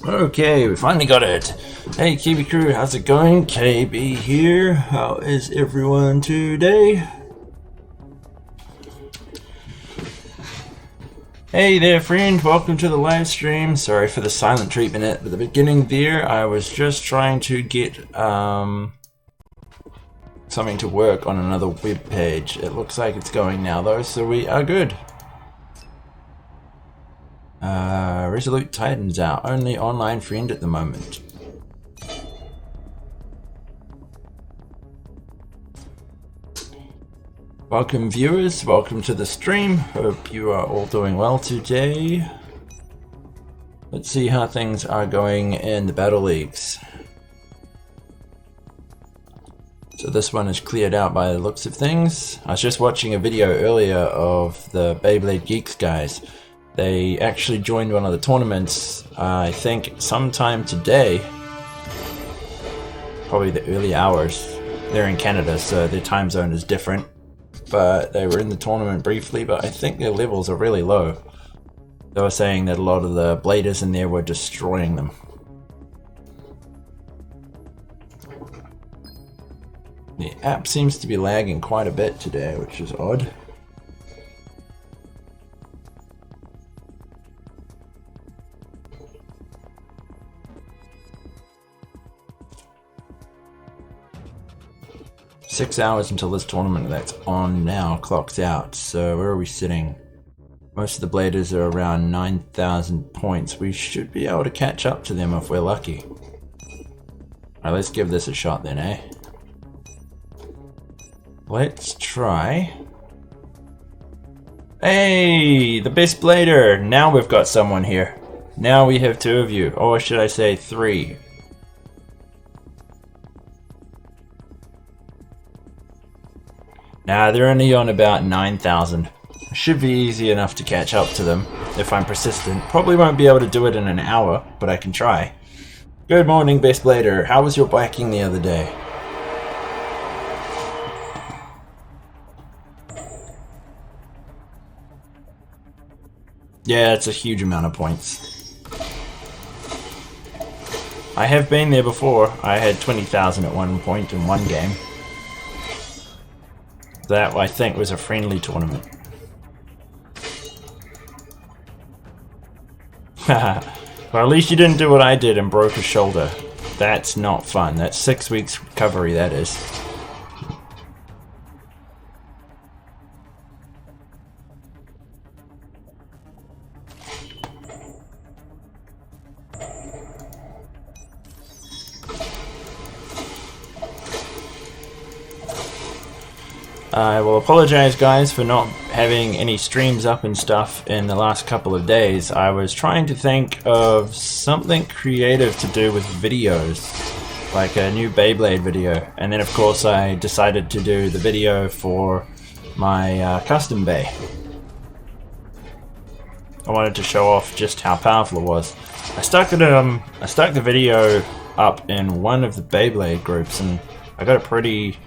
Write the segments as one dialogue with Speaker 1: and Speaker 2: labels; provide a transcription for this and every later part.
Speaker 1: Okay, we finally got it. Hey KB crew, how's it going? KB here. How is everyone today? Hey there friend, welcome to the live stream. Sorry for the silent treatment at the beginning there. I was just trying to get something to work on another web page. It looks like it's going now though, so we are good. Resolute Titan's our only online friend at the moment. Welcome viewers, welcome to the stream. Hope you are all doing well today. Let's see how things are going in the battle leagues. So this one is cleared out by the looks of things. I was just watching a video earlier of the Beyblade Geeks guys. They actually joined one of the tournaments, I think sometime today. Probably the early hours. They're in Canada, so their time zone is different. But they were in the tournament briefly, but I think their levels are really low. They were saying that a lot of the bladers in there were destroying them. The app seems to be lagging quite a bit today, which is odd. Six hours until this tournament that's on now clocks out. So where are we sitting? Most of the bladers are around 9,000 points. We should be able to catch up to them if we're lucky. Alright, let's give this a shot then, eh? Let's try. Hey, the best blader! Now we've got someone here. Now we have two of you. Or should I say three? Nah, they're only on about 9,000. Should be easy enough to catch up to them if I'm persistent. Probably won't be able to do it in an hour, but I can try. Good morning, Best Blader. How was your biking the other day? Yeah, it's a huge amount of points. I have been there before. I had 20,000 at one point in one game. That, I think, was a friendly tournament. Well, at least you didn't do what I did and broke a shoulder. That's not fun. That's 6 weeks recovery, that is. I will apologize guys for not having any streams up and stuff in the last couple of days. I was trying to think of something creative to do with videos, like a new Beyblade video, and then of course I decided to do the video for my custom bay. I wanted to show off just how powerful it was. I stuck the video up in one of the Beyblade groups and I got a pretty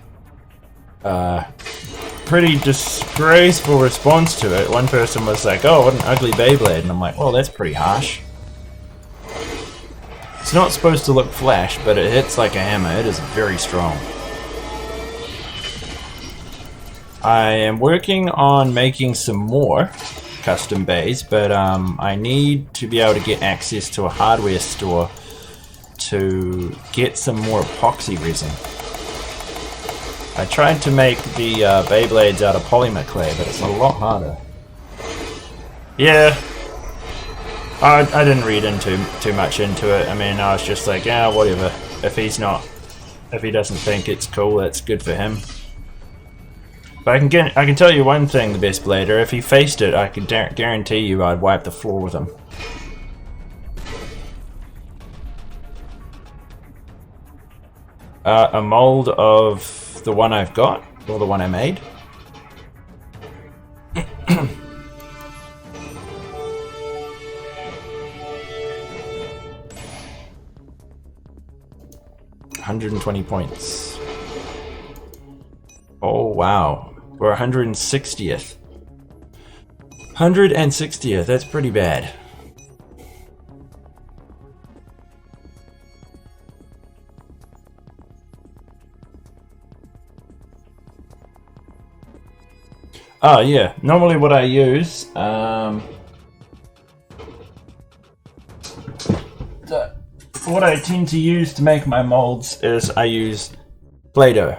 Speaker 1: disgraceful response to it. One person was like, "Oh, what an ugly Beyblade," and I'm like, "Well, that's pretty harsh." It's not supposed to look flash, but it hits like a hammer. It is very strong. I am working on making some more custom bays, but I need to be able to get access to a hardware store to get some more epoxy resin. I tried to make the Beyblades out of polymer clay, but it's a lot harder. Yeah, I didn't read too much into it. I mean, I was just like, yeah, whatever. If he doesn't think it's cool, that's good for him. But I can tell you one thing, the Best Blader. If he faced it, I can guarantee you I'd wipe the floor with him. A mold of the one I've got, or the one I made. $120 points. Oh wow, we're 160th. 160th, that's pretty bad. Oh yeah, normally what I use, what I tend to use to make my molds is I use Play-Doh.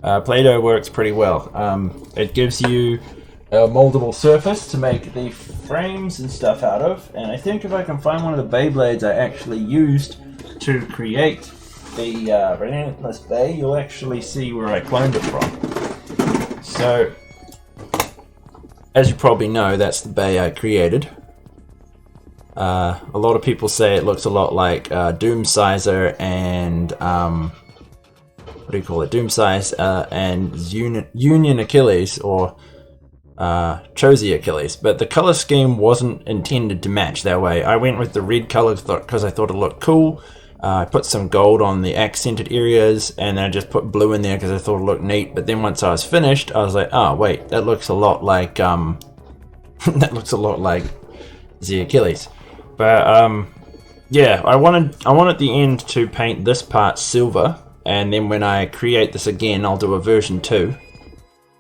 Speaker 1: Play-Doh works pretty well. It gives you a moldable surface to make the frames and stuff out of, and I think if I can find one of the Beyblades I actually used to create the Relentless Bay, you'll actually see where I cloned it from. So, as you probably know, that's the bay I created. A lot of people say it looks a lot like Doomsizer and what do you call it? Doomsize and Union Achilles, or Chosy Achilles, but the color scheme wasn't intended to match that way. I went with the red color because I thought it looked cool. I put some gold on the accented areas, and then I just put blue in there because I thought it looked neat. But then once I was finished, I was like, oh wait, that looks a lot like that looks a lot like the Achilles. But yeah, I want at the end to paint this part silver, and then when I create this again, I'll do a version 2.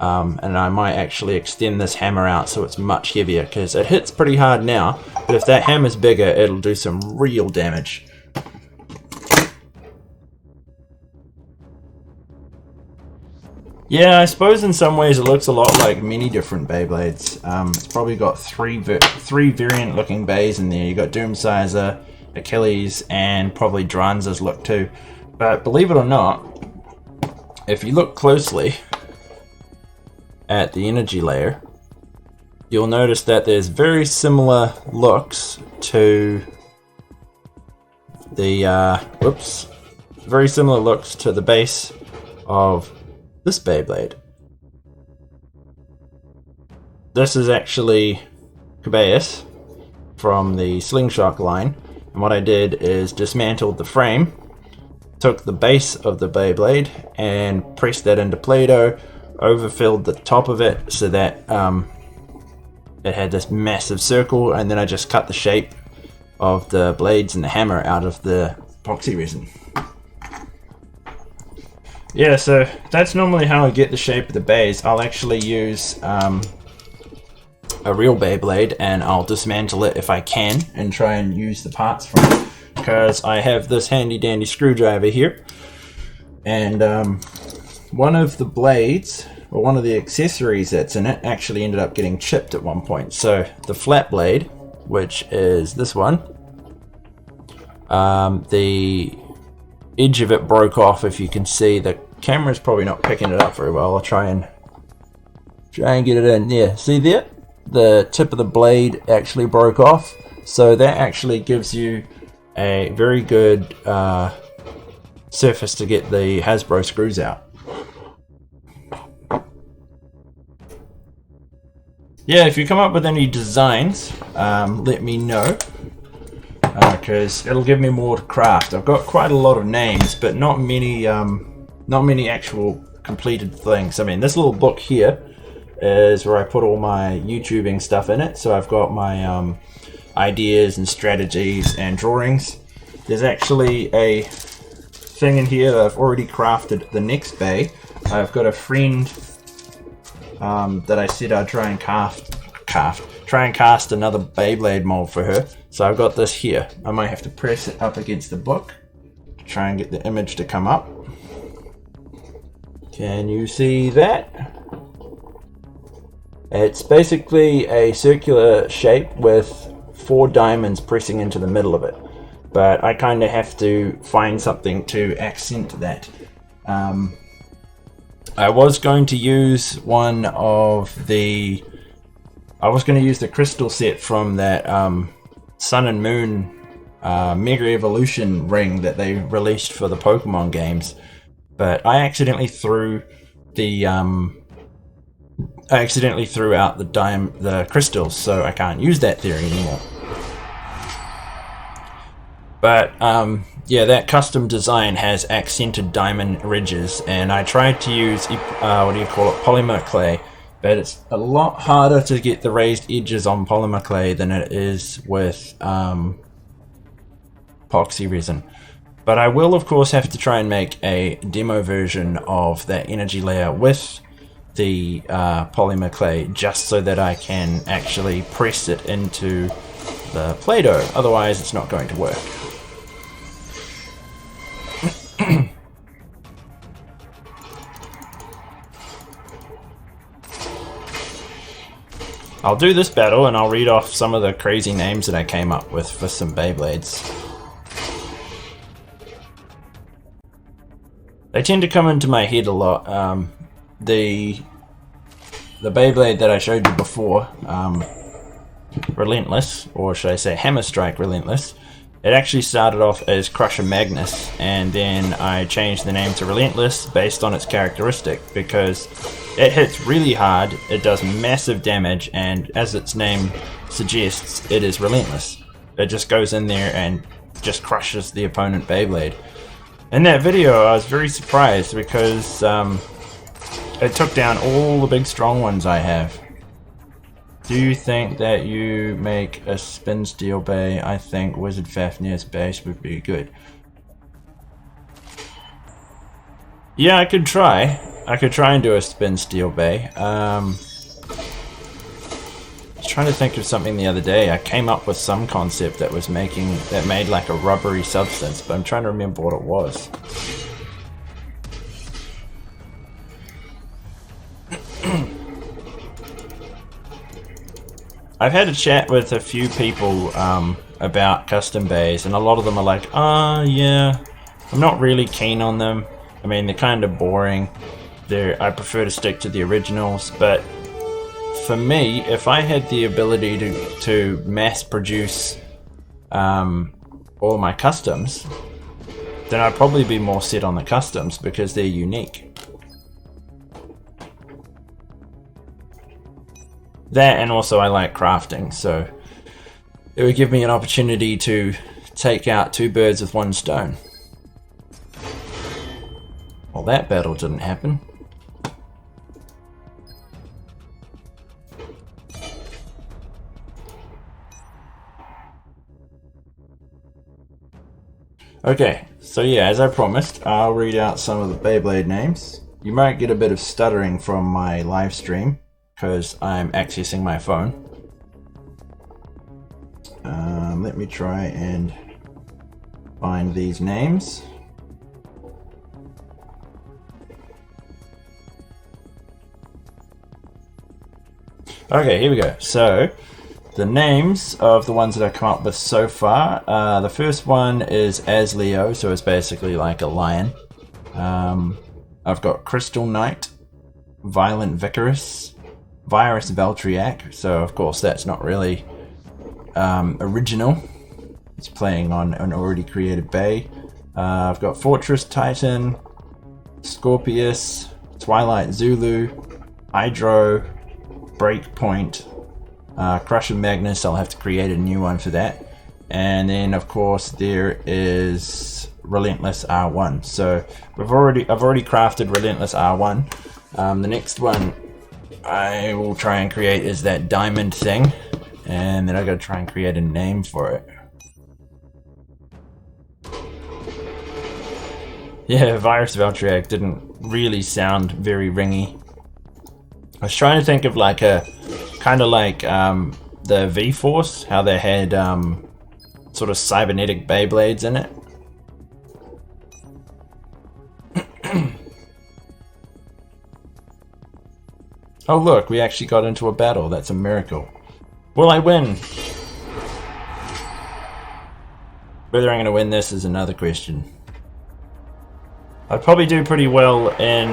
Speaker 1: And I might actually extend this hammer out so it's much heavier, because it hits pretty hard now, but if that hammer's bigger, it'll do some real damage. Yeah, I suppose in some ways it looks a lot like many different Beyblades. It's probably got three variant looking bays in there. You got Doomsizer, Achilles, and probably Dranza's look too. But believe it or not, if you look closely at the energy layer, you'll notice that there's very similar looks to the very similar looks to the base of this Beyblade. This is actually Kobayas from the Slingshot line, and what I did is dismantled the frame, took the base of the Beyblade and pressed that into Play-Doh, overfilled the top of it so that it had this massive circle, and then I just cut the shape of the blades and the hammer out of the epoxy resin. Yeah, so that's normally how I get the shape of the bays. I'll actually use a real Beyblade, and I'll dismantle it if I can and try and use the parts from it, because I have this handy dandy screwdriver here, and one of the blades, or one of the accessories that's in it, actually ended up getting chipped at one point. So the flat blade, which is this one, the edge of it broke off. If you can see, the camera's probably not picking it up very well. I'll try and get it in. Yeah, see there? The tip of the blade actually broke off. So that actually gives you a very good surface to get the Hasbro screws out. Yeah, if you come up with any designs, let me know, because it'll give me more to craft. I've got quite a lot of names, but not many actual completed things. I mean, this little book here is where I put all my YouTubing stuff in it. So I've got my ideas and strategies and drawings. There's actually a thing in here that I've already crafted the next bay. I've got a friend that I said I'd try and cast another Beyblade mold for her. So I've got this here. I might have to press it up against the book to try and get the image to come up. Can you see that? It's basically a circular shape with 4 diamonds pressing into the middle of it. But I kind of have to find something to accent that. I was going to use the crystal set from that Sun and Moon Mega Evolution ring that they released for the Pokemon games, but I accidentally threw out the crystals, so I can't use that theory anymore. But yeah, that custom design has accented diamond ridges, and I tried to use polymer clay, but it's a lot harder to get the raised edges on polymer clay than it is with epoxy resin. But I will of course have to try and make a demo version of that energy layer with the polymer clay just so that I can actually press it into the Play-Doh. Otherwise, it's not going to work. I'll do this battle and I'll read off some of the crazy names that I came up with for some Beyblades. They tend to come into my head a lot. The Beyblade that I showed you before, Relentless, or should I say Hammer Strike Relentless, it actually started off as Crusher Magnus, and then I changed the name to Relentless based on its characteristic, because it hits really hard, it does massive damage, and as its name suggests, it is relentless. It just goes in there and just crushes the opponent Beyblade. In that video, I was very surprised because it took down all the big strong ones I have. Do you think that you make a spin steel bay? I think Wizard Fafnir's base would be good. Yeah, I could try. I could try and do a spin steel bay. I was trying to think of something the other day. I came up with some concept that made like a rubbery substance, but I'm trying to remember what it was. I've had a chat with a few people about custom bays, and a lot of them are like, yeah, I'm not really keen on them. I mean, they're kind of boring. I prefer to stick to the originals, but for me, if I had the ability to mass produce all my customs, then I'd probably be more set on the customs because they're unique. That, and also I like crafting, so it would give me an opportunity to take out two birds with one stone. Well, that battle didn't happen. Okay, so yeah, as I promised, I'll read out some of the Beyblade names. You might get a bit of stuttering from my live stream, because I'm accessing my phone. Let me try and find these names. Okay, here we go. So, the names of the ones that I've come up with so far. The first one is As Leo, so it's basically like a lion. I've got Crystal Knight, Violent Vicaress, Virus Valtriac, so of course that's not really original. It's playing on an already created bay. I've got Fortress Titan, Scorpius, Twilight Zulu, Hydro, Breakpoint, Crusher Magnus. I'll have to create a new one for that. And then of course there is Relentless R1. So I've already crafted Relentless R1. The next one I will try and create is that diamond thing, and then I gotta try and create a name for it. Yeah, Virus Valtriac didn't really sound very ringy. I was trying to think of like a kind of like the V-Force, how they had sort of cybernetic Beyblades in it. Oh look, we actually got into a battle. That's a miracle. Will I win? Whether I'm going to win this is another question. I'd probably do pretty well in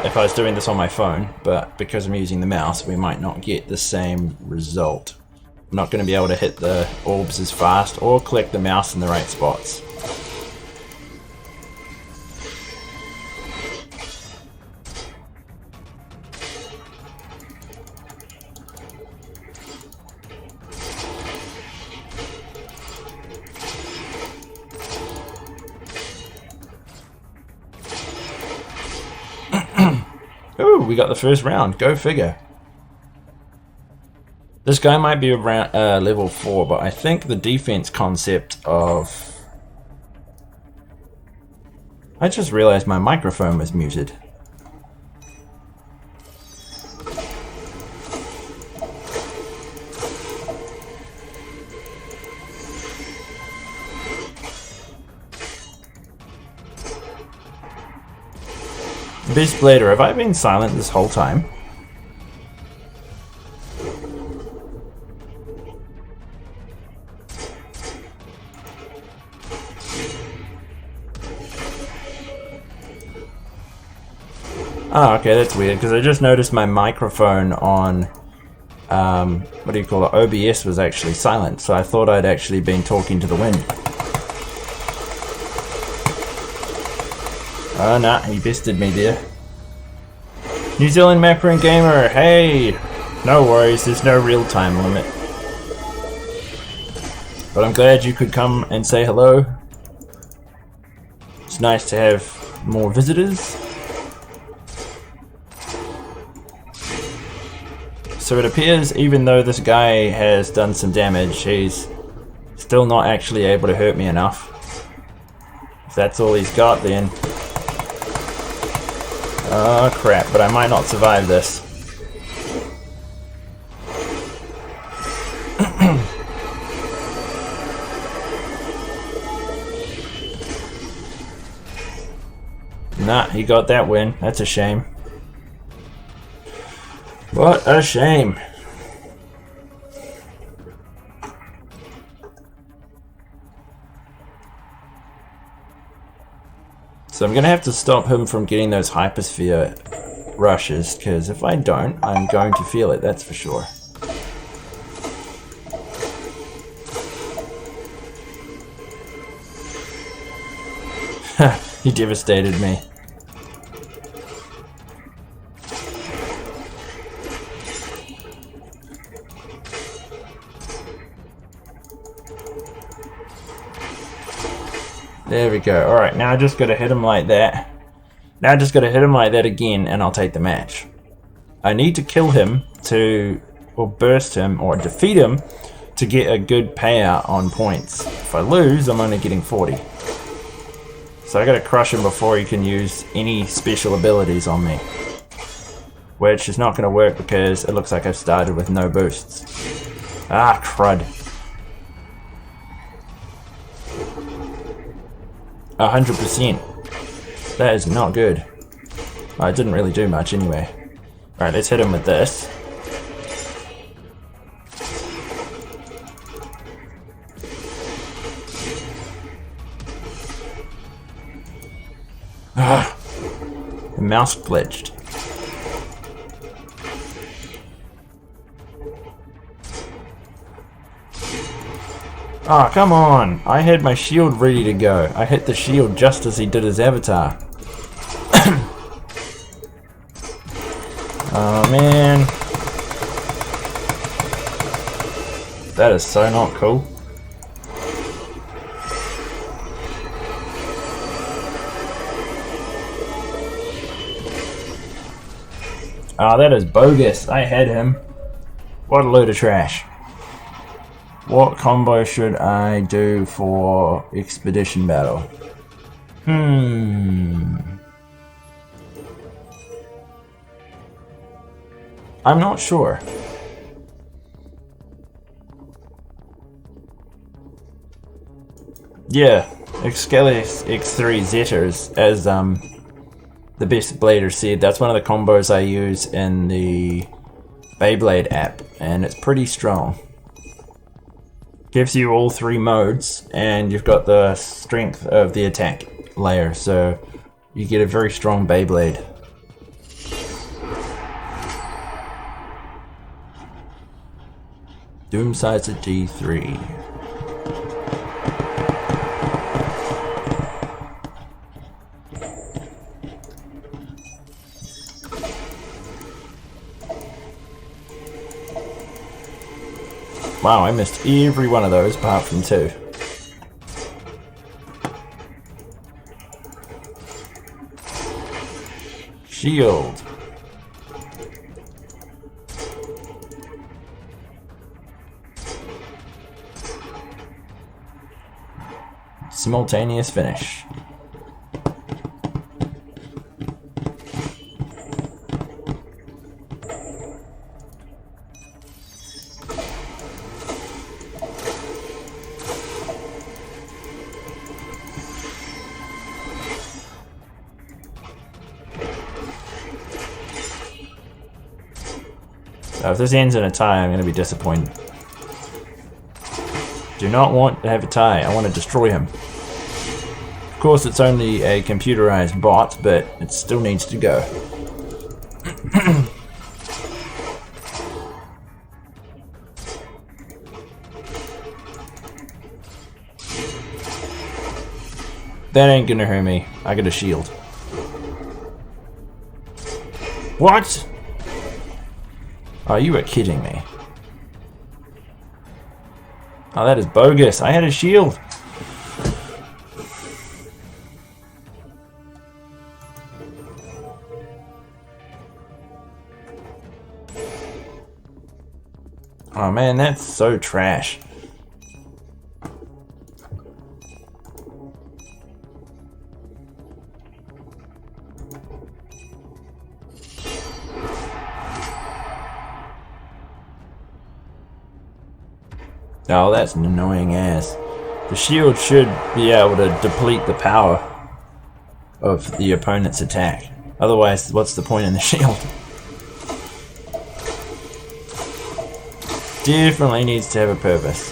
Speaker 1: if I was doing this on my phone, but because I'm using the mouse, we might not get the same result. I'm not going to be able to hit the orbs as fast or click the mouse in the right spots. Ooh, we got the first round. Go figure. This guy might be around level 4, but I think the defense concept of... I just realized my microphone was muted. Beast Blader, have I been silent this whole time? Oh, okay, that's weird, because I just noticed my microphone on, what do you call it, OBS was actually silent, so I thought I'd actually been talking to the wind. Oh, nah, he bested me there. New Zealand Macron Gamer, hey! No worries, there's no real time limit. But I'm glad you could come and say hello. It's nice to have more visitors. So it appears, even though this guy has done some damage, he's still not actually able to hurt me enough. If that's all he's got, then... oh crap, but I might not survive this. Nah, he got that win. That's a shame. What a shame. So I'm going to have to stop him from getting those hypersphere rushes, because if I don't, I'm going to feel it, that's for sure. He devastated me. There we go. Alright, now I just gotta hit him like that. Now I just gotta hit him like that again and I'll take the match. I need to kill him to, or burst him, or defeat him to get a good payout on points. If I lose, I'm only getting 40. So I gotta crush him before he can use any special abilities on me. Which is not gonna work because it looks like I've started with no boosts. Ah, crud. 100%. That is not good. Oh, it didn't really do much anyway. Alright, let's hit him with this. Ah, the mouse glitched. Oh, come on! I had my shield ready to go. I hit the shield just as he did his avatar. Oh, man. That is so not cool. Oh, that is bogus. I had him. What a load of trash. What combo should I do for Expedition Battle? I'm not sure. Yeah, Excalibus X3 Zetas, as the Best Blader said, that's one of the combos I use in the Beyblade app, and it's pretty strong. Gives you all 3 modes, and you've got the strength of the attack layer, so you get a very strong Beyblade. Doom size at D3. Wow, I missed every one of those apart from 2. Shield. Simultaneous finish. So if this ends in a tie, I'm going to be disappointed. Do not want to have a tie. I want to destroy him. Of course, it's only a computerized bot, but it still needs to go. That ain't gonna hurt me. I got a shield. What? Oh, you are kidding me. Oh, that is bogus. I had a shield. Oh man, that's so trash. Oh, that's an annoying ass. The shield should be able to deplete the power of the opponent's attack. Otherwise, what's the point in the shield? Definitely needs to have a purpose.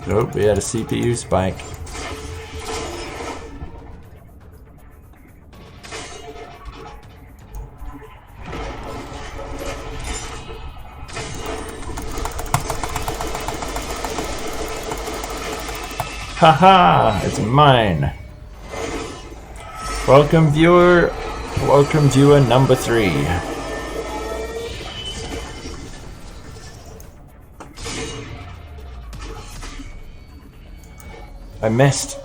Speaker 1: Nope, we had a CPU spike. Haha, it's mine. Welcome viewer number 3. I missed.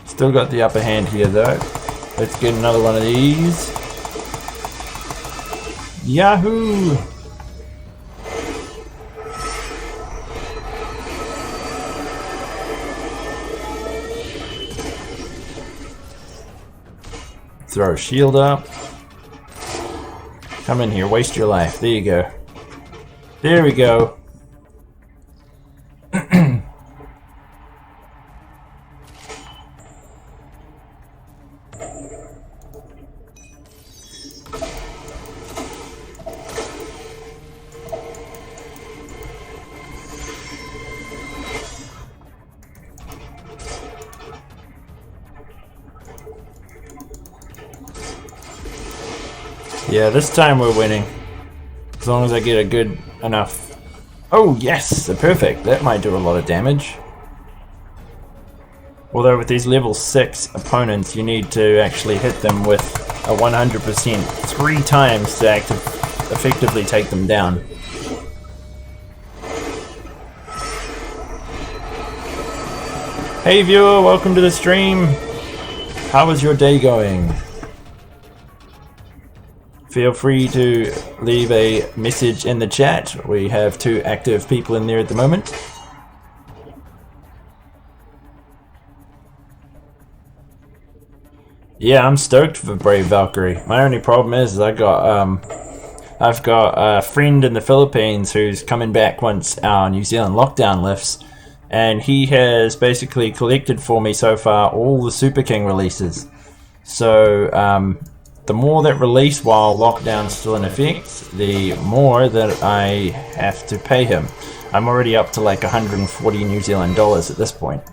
Speaker 1: Still got the upper hand here though. Let's get another one of these. Yahoo! Throw a shield up. Come in here, waste your life. There you go. There we go. Yeah, this time we're winning. As long as I get a good enough... Oh yes, perfect. That might do a lot of damage. Although with these level 6 opponents, you need to actually hit them with a 100% 3 times to effectively take them down. Hey viewer, welcome to the stream. How is your day going? Feel free to leave a message in the chat. We have 2 active people in there at the moment. Yeah, I'm stoked for Brave Valkyrie. My only problem is I've got a friend in the Philippines who's coming back once our New Zealand lockdown lifts, and he has basically collected for me so far all the Super King releases. So the more that release while lockdown's still in effect, the more that I have to pay him. I'm already up to like 140 New Zealand dollars at this point.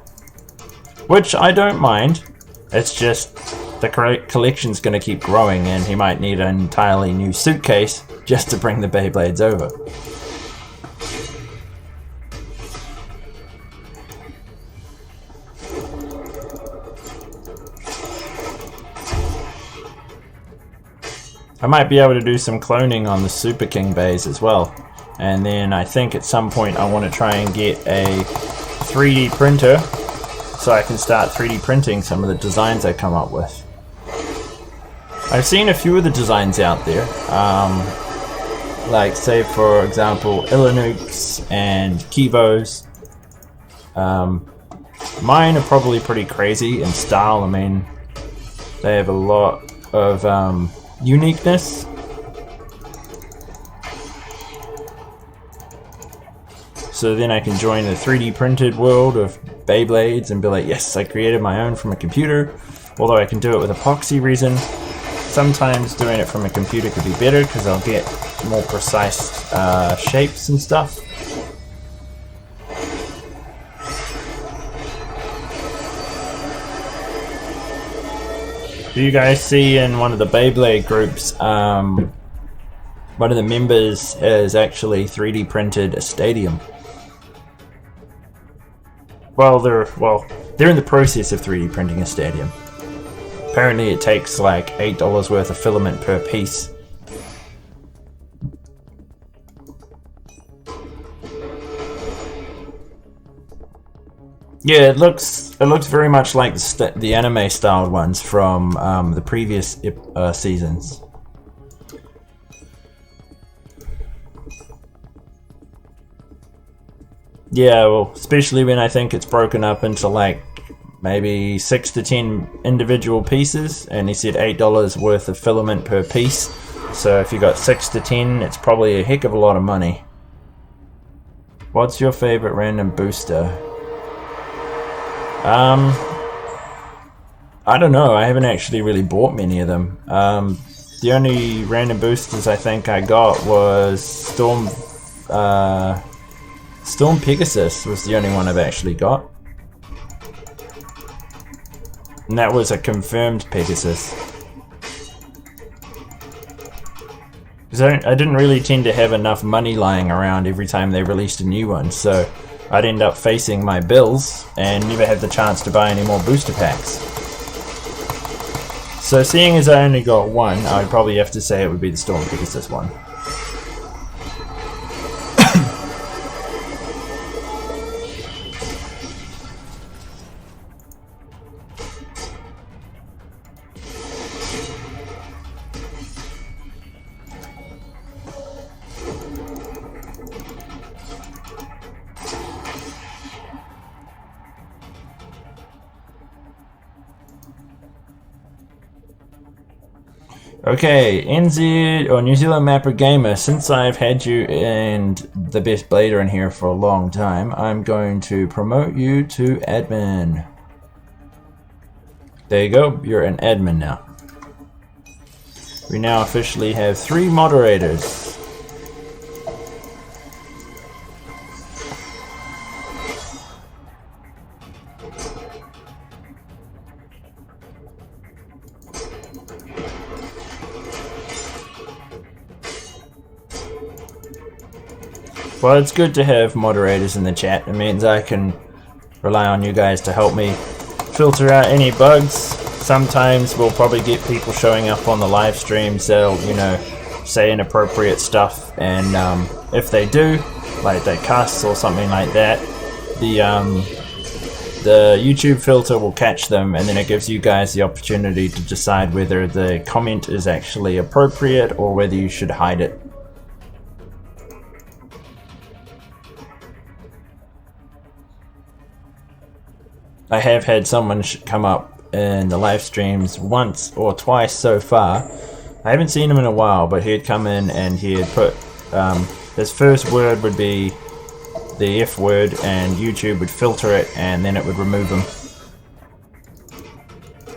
Speaker 1: Which I don't mind. It's just the collection's going to keep growing and he might need an entirely new suitcase just to bring the Beyblades over. I might be able to do some cloning on the Super King bays as well. And then I think at some point I want to try and get a 3D printer so I can start 3D printing some of the designs I come up with. I've seen a few of the designs out there. Like say for example Illinukes and Kivos. Mine are probably pretty crazy in style. I mean, they have a lot of uniqueness. So then I can join the 3D printed world of Beyblades and be like, yes, I created my own from a computer. Although I can do it with epoxy resin. Sometimes doing it from a computer could be better because I'll get more precise shapes and stuff. Do you guys see in one of the Beyblade groups, one of the members has actually 3D printed a stadium? Well, they're in the process of 3D printing a stadium. Apparently it takes like $8 worth of filament per piece. Yeah, it looks very much like the anime styled ones from the previous seasons. Yeah, well, especially when I think it's broken up into like maybe 6 to 10 individual pieces, and he said $8 worth of filament per piece. So if you got 6 to 10, it's probably a heck of a lot of money. What's your favorite random booster? I don't know. I haven't actually really bought many of them. The only random boosters I think I got was Storm Pegasus was the only one I've actually got. And that was a confirmed Pegasus. Because I didn't really tend to have enough money lying around every time they released a new one, so I'd end up facing my bills and never have the chance to buy any more booster packs. So seeing as I only got one, I'd probably have to say it would be the Storm Pegasus one. Okay, NZ or New Zealand Mapper Gamer, since I've had you and the best blader in here for a long time, I'm going to promote you to admin. There you go, you're an admin now. We now officially have 3 moderators. Well, it's good to have moderators in the chat. It means I can rely on you guys to help me filter out any bugs. Sometimes we'll probably get people showing up on the live streams that'll, you know, say inappropriate stuff, and if they do, like they cuss or something like that, the YouTube filter will catch them, and then it gives you guys the opportunity to decide whether the comment is actually appropriate or whether you should hide it. I have had someone come up in the live streams once or twice so far. I haven't seen him in a while, but he'd come in and he had put his first word would be the F word, and YouTube would filter it, and then it would remove him.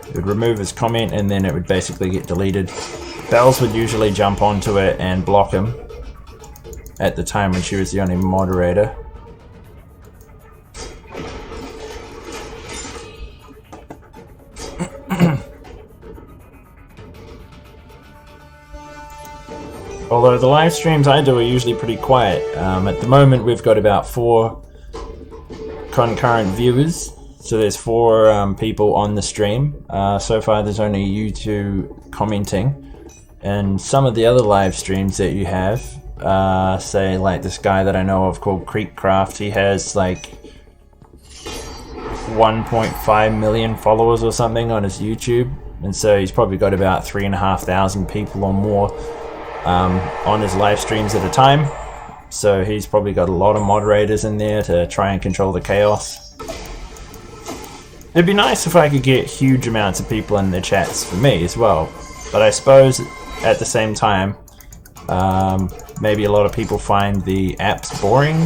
Speaker 1: It would remove his comment, and then it would basically get deleted. Bells would usually jump onto it and block him at the time when she was the only moderator. Although the live streams I do are usually pretty quiet. At the moment we've got about 4 concurrent viewers, so there's 4 people on the stream. So far there's only you 2 commenting, and some of the other live streams that you have, say like this guy that I know of called Creekcraft, he has like 1.5 million followers or something on his YouTube, and so he's probably got about 3,500 people or more on his live streams at a time. So he's probably got a lot of moderators in there to try and control the chaos. It'd be nice if I could get huge amounts of people in the chats for me as well, but I suppose at the same time maybe a lot of people find the apps boring,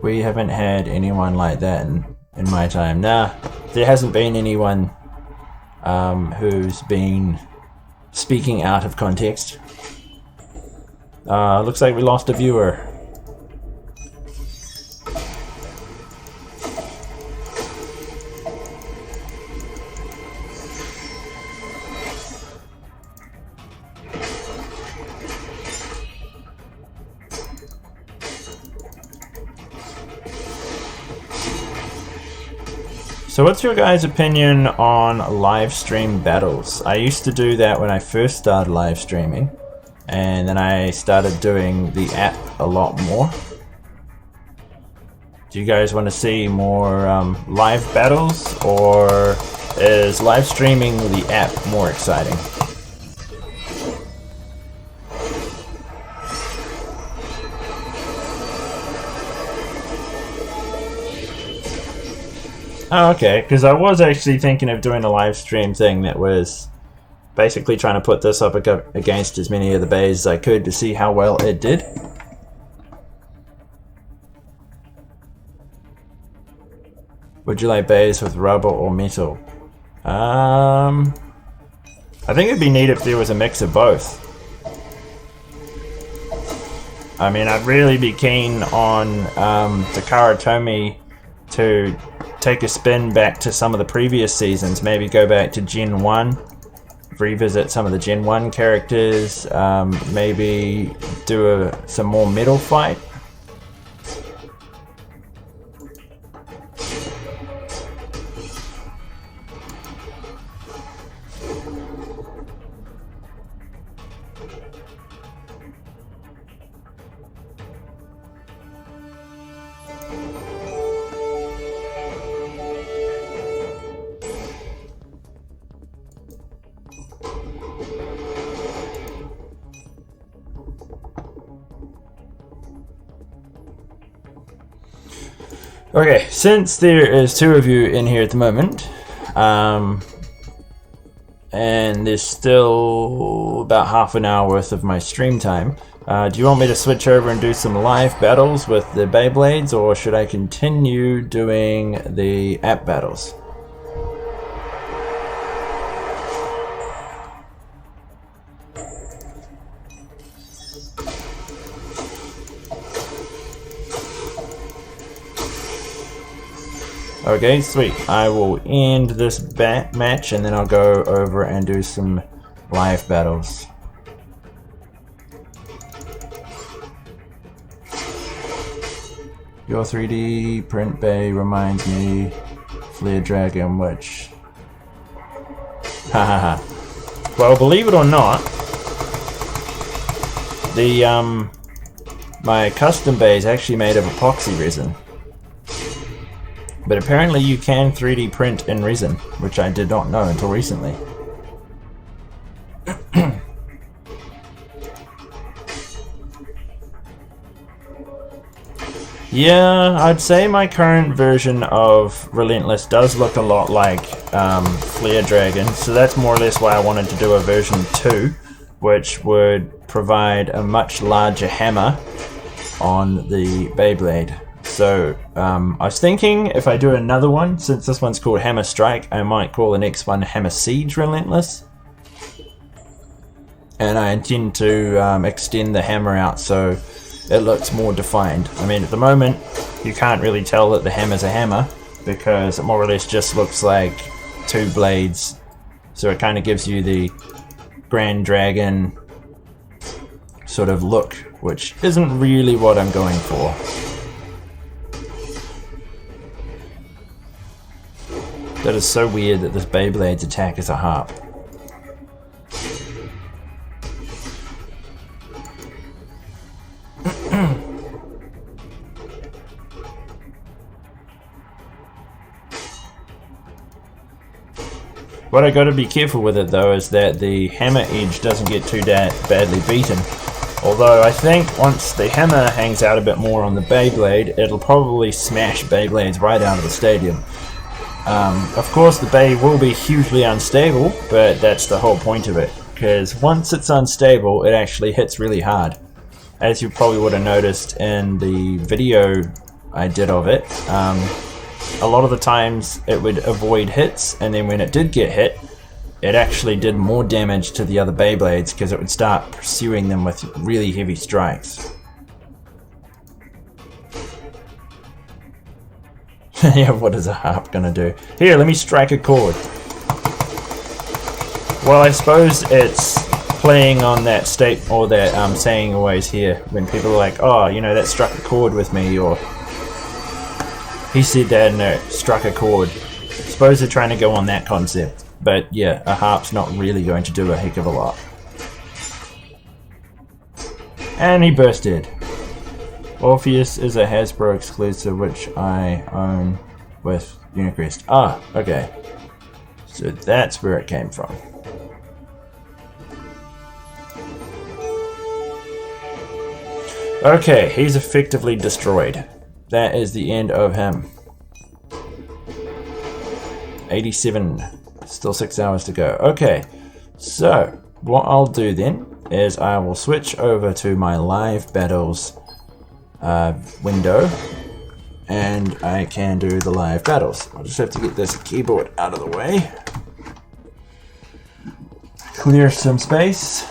Speaker 1: We haven't had anyone like that in my time. Nah, there hasn't been anyone who's been speaking out of context. Looks like we lost a viewer. So what's your guys' opinion on live stream battles? I used to do that when I first started live streaming, and then I started doing the app a lot more. Do you guys want to see more live battles, or is live streaming the app more exciting? Oh, okay, because I was actually thinking of doing a live stream thing that was basically trying to put this up against as many of the bays as I could to see how well it did. Would you like bays with rubber or metal? I think it'd be neat if there was a mix of both. I mean, I'd really be keen on Takara Tomy to take a spin back to some of the previous seasons, maybe go back to Gen 1, revisit some of the Gen 1 characters, maybe do some more metal fight. Okay, since there is two of you in here at the moment, and there's still about half an hour worth of my stream time, do you want me to switch over and do some live battles with the Beyblades, or should I continue doing the app battles? Okay, sweet. I will end this match and then I'll go over and do some live battles. Your 3D print bay reminds me Flare Dragon, which... Hahaha. Well, believe it or not, the my custom bay is actually made of epoxy resin. But apparently you can 3D print in resin, which I did not know until recently. Yeah, I'd say my current version of Relentless does look a lot like Flare Dragon, so that's more or less why I wanted to do a version 2, which would provide a much larger hammer on the Beyblade. So, I was thinking if I do another one, since this one's called Hammer Strike, I might call the next one Hammer Siege Relentless. And I intend to extend the hammer out so it looks more defined. I mean, at the moment, you can't really tell that the hammer's a hammer, because it more or less just looks like two blades. So it kind of gives you the Grand Dragon sort of look, which isn't really what I'm going for. That is so weird that this Beyblade's attack is a harp. What I gotta be careful with it though is that the hammer edge doesn't get too badly beaten. Although I think once the hammer hangs out a bit more on the Beyblade, it'll probably smash Beyblades right out of the stadium. Of course the Bey will be hugely unstable, but that's the whole point of it, because once it's unstable it actually hits really hard. As you probably would have noticed in the video I did of it. A lot of the times it would avoid hits, and then when it did get hit, it actually did more damage to the other Beyblades because it would start pursuing them with really heavy strikes. Yeah, what is a harp gonna do? Here, let me strike a chord. Well, I suppose it's playing on that state, or that saying you always hear when people are like, oh, you know, that struck a chord with me, or he said that and it struck a chord. I suppose they're trying to go on that concept. But yeah, a harp's not really going to do a heck of a lot. And he bursted. Orpheus is a Hasbro exclusive which I own with Unicrest. Ah, okay. So that's where it came from. Okay, he's effectively destroyed. That is the end of him. 87. Still 6 hours to go. Okay, so what I'll do then is I will switch over to my live battles window, and I can do the live battles. I'll just have to get this keyboard out of the way. Clear some space.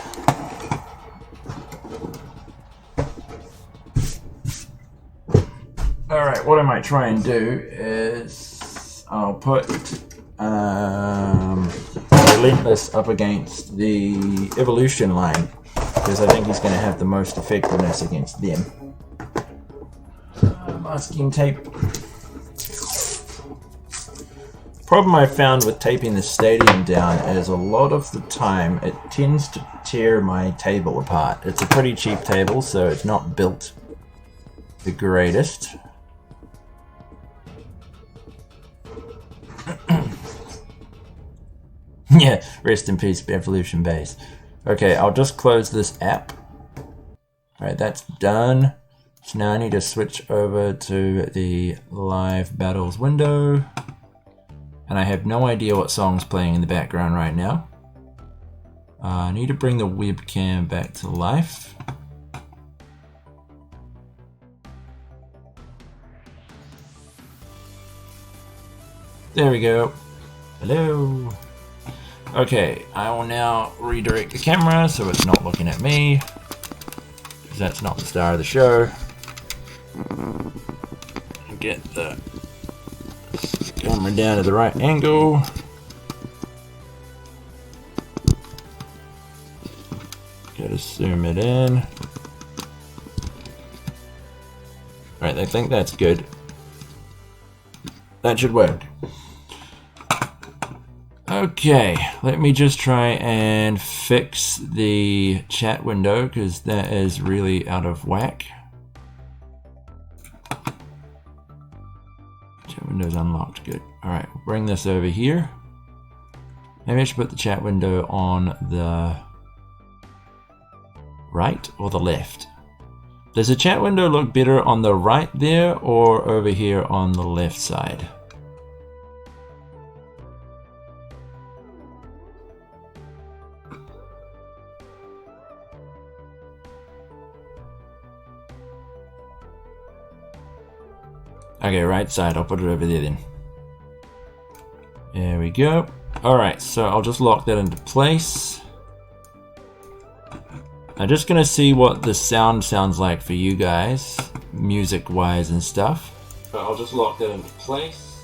Speaker 1: Alright, what I might try and do is I'll put Relentless up against the Evolution line, because I think he's going to have the most effectiveness against them. Masking tape. Problem I found with taping the stadium down is a lot of the time it tends to tear my table apart. It's a pretty cheap table, so it's not built the greatest. Yeah, rest in peace, Evolution Base. Okay, I'll just close this app. Alright, that's done. So now I need to switch over to the live battles window. And I have no idea what song's playing in the background right now. I need to bring the webcam back to life. There we go. Hello. Okay, I will now redirect the camera so it's not looking at me, because that's not the star of the show. Get the camera down to the right angle. Gotta zoom it in. Alright, I think that's good. That should work. Okay, let me just try and fix the chat window because that is really out of whack. Chat window's unlocked, good. Alright, bring this over here. Maybe I should put the chat window on the right or the left. Does the chat window look better on the right there or over here on the left side? Okay, right side, I'll put it over there then. There we go. Alright, so I'll just lock that into place. I'm just gonna see what the sound sounds like for you guys, music-wise and stuff. So I'll just lock that into place.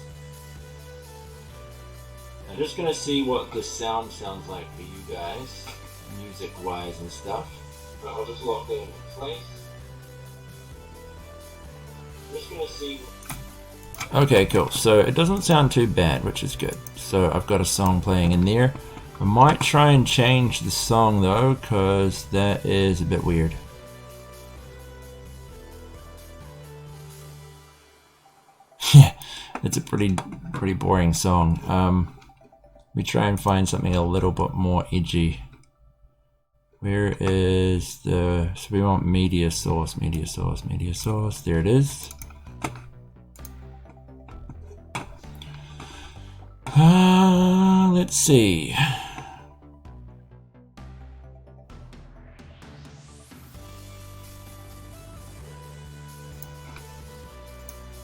Speaker 1: I'm just gonna see what the sound sounds like for you guys, music-wise and stuff. So I'll just lock that into place. I'm just gonna see. Okay, cool. So it doesn't sound too bad, which is good. So I've got a song playing in there. I might try and change the song though, because that is a bit weird. Yeah, it's a pretty boring song. Let me try and find something a little bit more edgy. Where is the... So we want media source, media source, media source. There it is. Let's see.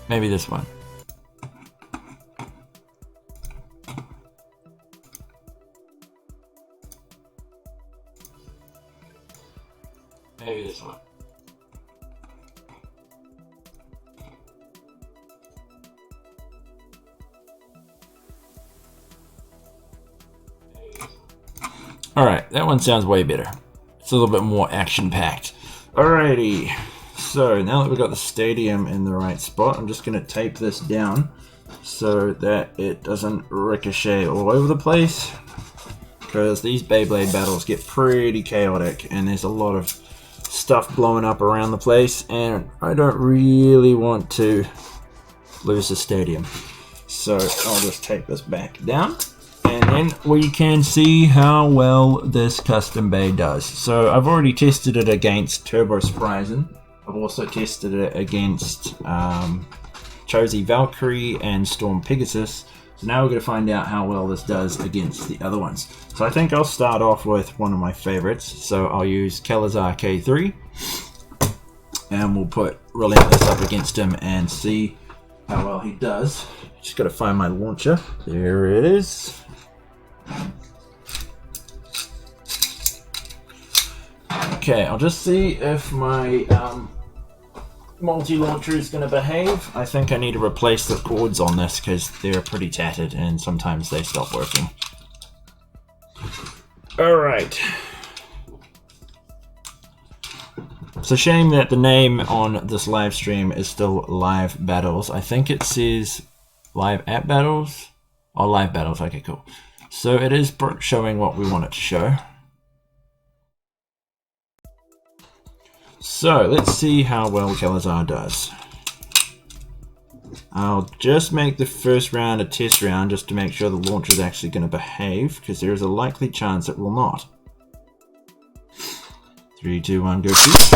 Speaker 1: Maybe this one. Maybe this one. Alright, that one sounds way better. It's a little bit more action-packed. Alrighty, so now that we've got the stadium in the right spot, I'm just going to tape this down so that it doesn't ricochet all over the place. Because these Beyblade battles get pretty chaotic and there's a lot of stuff blowing up around the place and I don't really want to lose the stadium. So I'll just tape this back down. And then we can see how well this custom bay does. So I've already tested it against Turbo Surprising. I've also tested it against Chosy Valkyrie and Storm Pegasus. So now we're going to find out how well this does against the other ones. So I think I'll start off with one of my favorites. So I'll use Kelazar K3. And we'll put Relentless up against him and see how well he does. Just got to find my launcher. There it is. Okay, I'll just see if my multi-launcher is going to behave. I think I need to replace the cords on this because they're pretty tattered and sometimes they stop working. Alright. It's a shame that the name on this live stream is still Live Battles. I think it says Live at Battles? Oh, Live Battles, okay, cool. So it is showing what we want it to show. So let's see how well Kelazar does. I'll just make the first round a test round just to make sure the launcher is actually going to behave, because there is a likely chance it will not. 3, 2, 1, go shoot.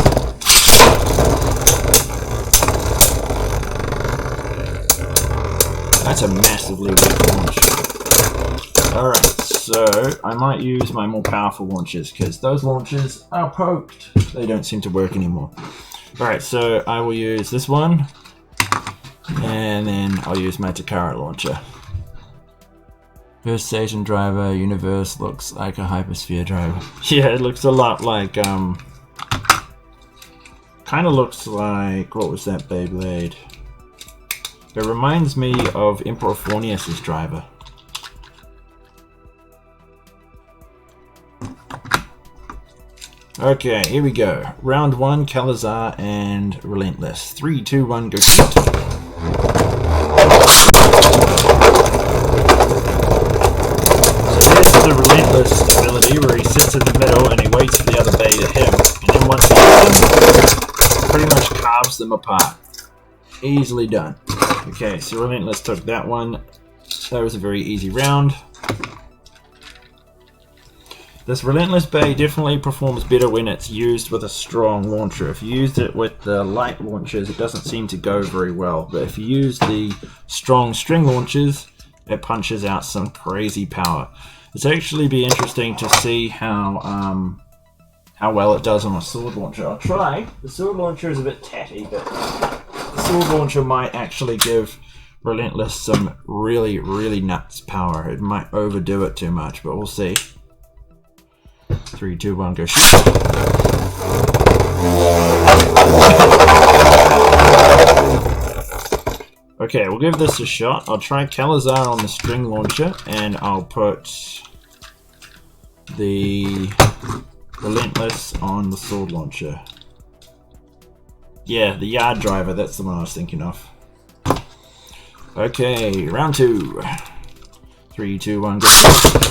Speaker 1: That's a massively weak launch. Alright, so I might use my more powerful launchers because those launchers are poked. They don't seem to work anymore. Alright, so I will use this one and then I'll use my Takara launcher. First station driver, universe looks like a hypersphere driver. Yeah, it looks a lot like, kind of looks like, what was that Beyblade? It reminds me of Emperor Fornius' driver. Okay, here we go. Round 1, Kelazar and Relentless. 3, 2, 1, go shoot. So here's the Relentless ability where he sits in the middle and he waits for the other bay to hit him. And then once he hits them, pretty much carves them apart. Easily done. Okay, so Relentless took that one. That was a very easy round. This Relentless Bay definitely performs better when it's used with a strong launcher. If you used it with the light launchers, it doesn't seem to go very well. But if you use the strong string launchers, it punches out some crazy power. It's actually be interesting to see how well it does on a sword launcher. I'll try. The sword launcher is a bit tatty, but the sword launcher might actually give Relentless some really, really nuts power. It might overdo it too much, but we'll see. 3, 2, 1, go shoot. Okay, we'll give this a shot. I'll try Kelazar on the string launcher, and I'll put the Relentless on the sword launcher. Yeah, the yard driver, that's the one I was thinking of. Okay, round 2. 3, 2, 1, go shoot.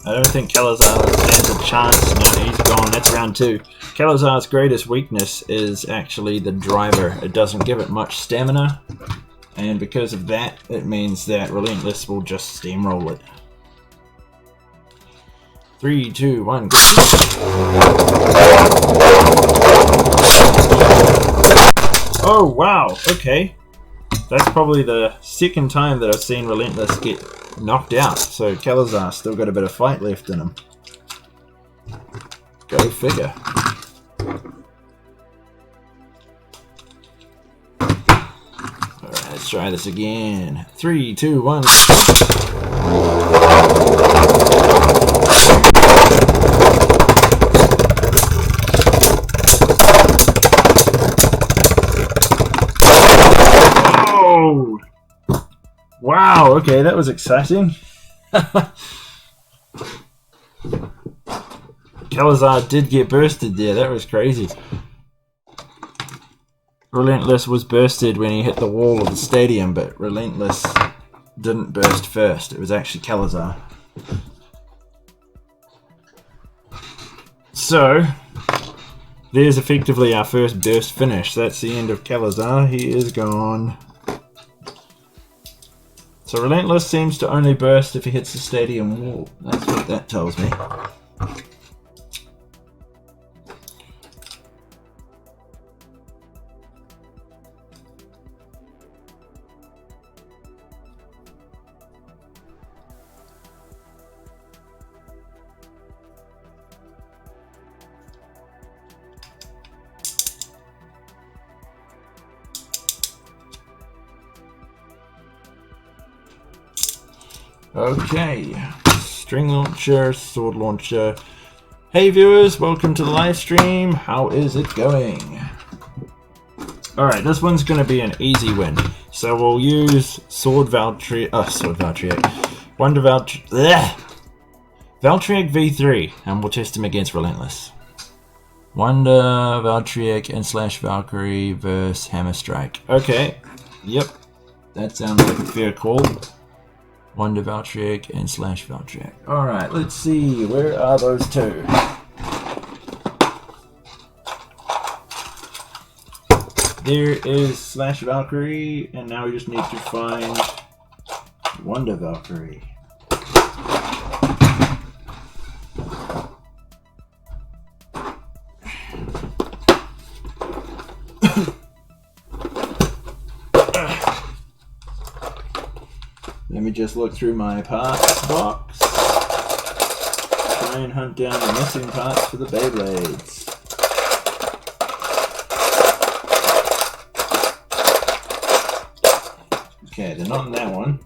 Speaker 1: I don't think Kelazar stands a chance. No, he's gone. That's round 2. Kelazar's greatest weakness is actually the driver. It doesn't give it much stamina, and because of that, it means that Relentless will just steamroll it. 3, 2, 1, go. Oh, wow. Okay. That's probably the second time that I've seen Relentless get knocked out, so Calazar still got a bit of fight left in him. Go figure. Alright, let's try this again. 3, 2, 1. Oh! Wow, okay, that was exciting. Calazar did get bursted there, that was crazy. Relentless was bursted when he hit the wall of the stadium, but Relentless didn't burst first. It was actually Calazar. So, there's effectively our first burst finish. That's the end of Calazar. He is gone. So Relentless seems to only burst if he hits the stadium wall. That's what that tells me. Okay, string launcher, sword launcher. Hey viewers, welcome to the live stream. How is it going? Alright, this one's going to be an easy win. So we'll use Valtryek V3, and we'll test him against Relentless. Wonder, Valtryek, and / Valkyrie versus Hammer Strike. Okay, yep, that sounds like a fair call. Wonder Valtryek and / Valtryek. Alright, let's see. Where are those two? There is / Valkyrie, and now we just need to find Wonder Valkyrie. Let me just look through my parts box. Try and hunt down the missing parts for the Beyblades. Okay, they're not in that one.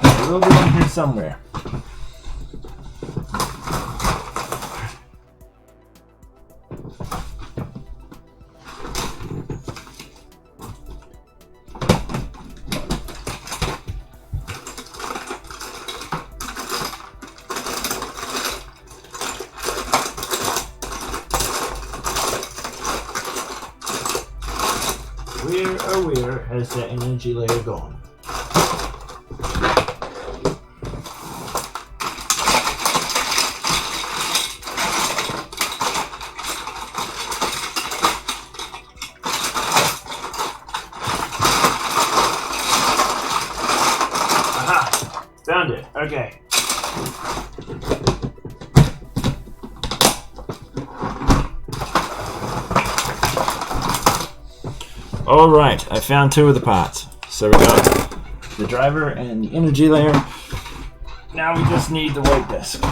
Speaker 1: They will be in here somewhere. Where has the energy layer gone? Aha! Found it. Okay. Alright, I found two of the parts. So we got the driver and the energy layer. Now we just need the weight disc.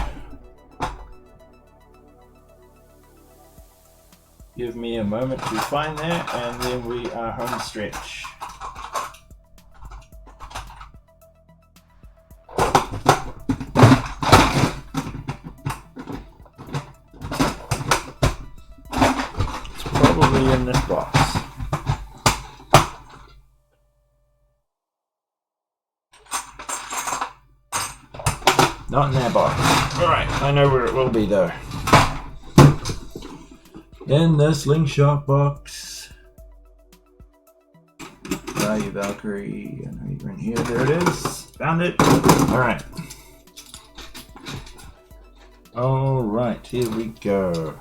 Speaker 1: Give me a moment to find that, and then we are home stretch. It's probably in this box. Not in that box. Alright, I know where it will be though. In the slingshot box. Where are you, Valkyrie? I know you're in here. There it is. Found it. Alright. Alright, here we go.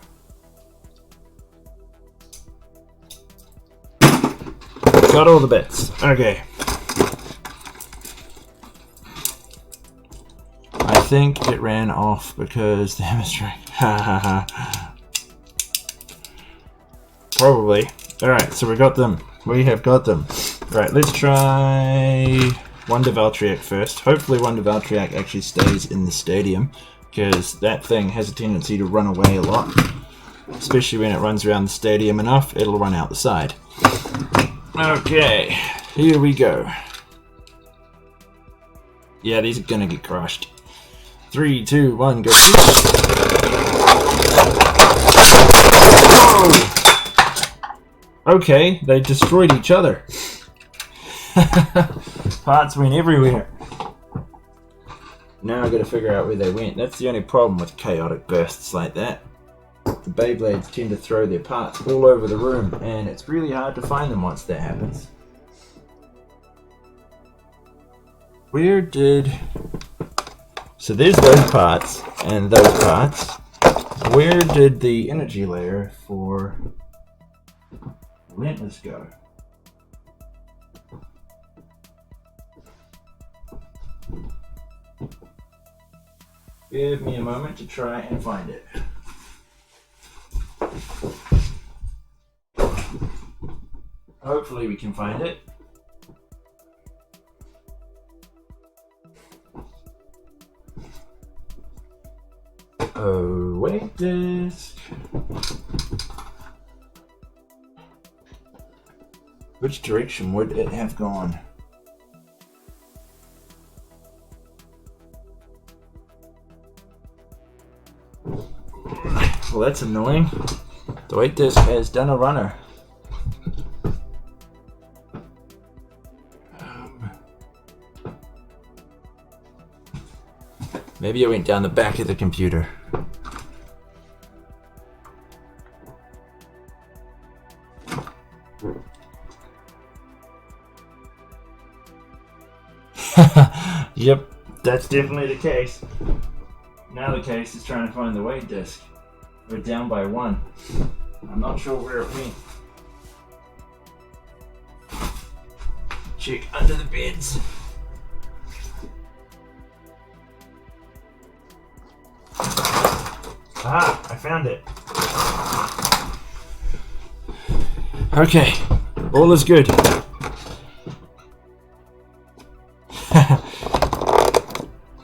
Speaker 1: Got all the bits. Okay. I think it ran off because the hammer strike. Ha ha ha. Probably. Alright, so we got them. We have got them. Alright, let's try Wonder Valtryek first. Hopefully Wonder Valtryek actually stays in the stadium, because that thing has a tendency to run away a lot. Especially when it runs around the stadium enough, it'll run out the side. Okay, here we go. Yeah, these are gonna get crushed. 3, 2, 1, go. Whoa! Okay, they destroyed each other. Parts went everywhere. Now I've got to figure out where they went. That's the only problem with chaotic bursts like that. The Beyblades tend to throw their parts all over the room, and it's really hard to find them once that happens. Where did... So there's those parts, and those parts. Where did the energy layer for Relentless go? Give me a moment to try and find it. Hopefully we can find it. Oh, wait, disk. Which direction would it have gone? Well, that's annoying. The weight disk has done a runner. Maybe I went down the back of the computer. Yep, that's definitely the case. Now the case is trying to find the weight disk. We're down by 1. I'm not sure where it went. Check under the beds. Ah, I found it. Okay, all is good.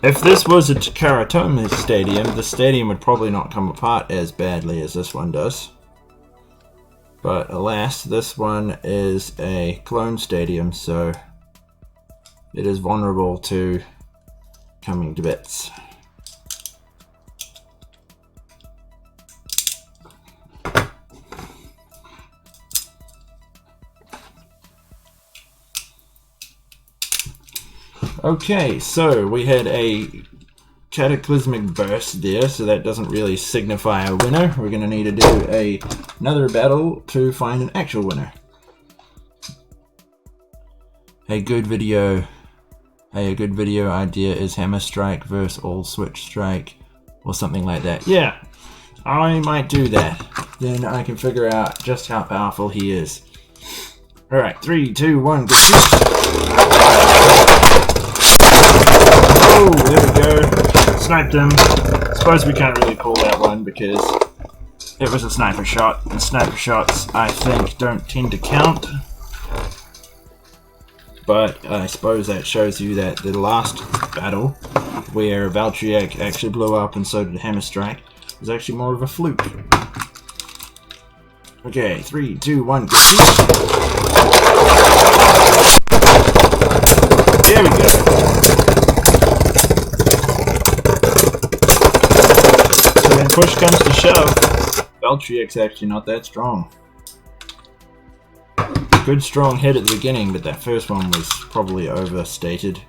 Speaker 1: If this was a Takaratomi stadium, the stadium would probably not come apart as badly as this one does. But alas, this one is a clone stadium, so it is vulnerable to coming to bits. Okay, so we had a cataclysmic burst there, so that doesn't really signify a winner. We're going to need to do another battle to find an actual winner. A good video idea is Hammer Strike versus All Switch Strike, or something like that. Yeah, I might do that. Then I can figure out just how powerful he is. Alright, 3, 2, 1, go. Oh, there we go. Sniped him. Suppose we can't really call that one because it was a sniper shot, and sniper shots, I think, don't tend to count. But I suppose that shows you that the last battle, where Valtryek actually blew up and so did Hammer Strike, was actually more of a fluke. Okay, 3, 2, 1, go. There we go. So when push comes to shove, Valtryek's actually not that strong. Good strong hit at the beginning, but that first one was probably overstated.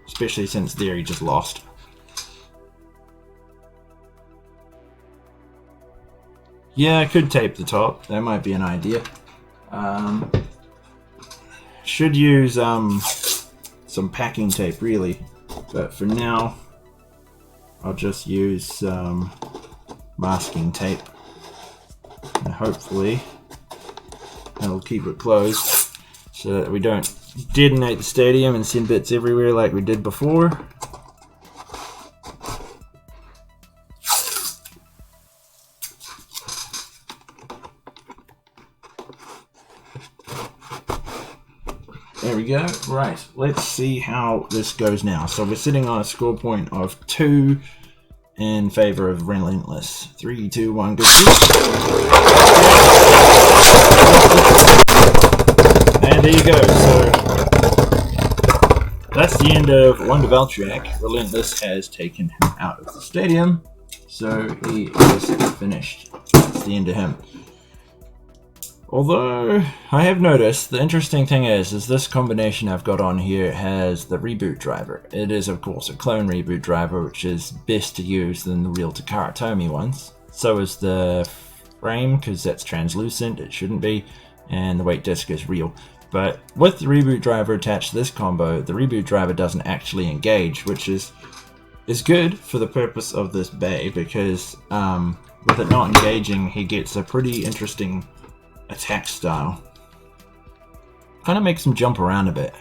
Speaker 1: Especially since there he just lost. Yeah, I could tape the top. That might be an idea. Should use some packing tape, really. But for now, I'll just use masking tape. And hopefully, that'll keep it closed so that we don't detonate the stadium and send bits everywhere like we did before. There we go. Right, let's see how this goes now. So we're sitting on a score point of 2 in favor of Relentless. 3, 2, 1, go. And there you go. So that's the end of Wonder Valtryek. Relentless has taken him out of the stadium, so he is finished. That's the end of him. Although, I have noticed, the interesting thing is this combination I've got on here has the reboot driver. It is, of course, a clone reboot driver, which is best to use than the real Takara Tomy ones. So is the frame, because that's translucent, it shouldn't be, and the weight disc is real. But with the reboot driver attached to this combo, the reboot driver doesn't actually engage, which is good for the purpose of this bay, because with it not engaging, he gets a pretty interesting attack style. Kind of makes him jump around a bit.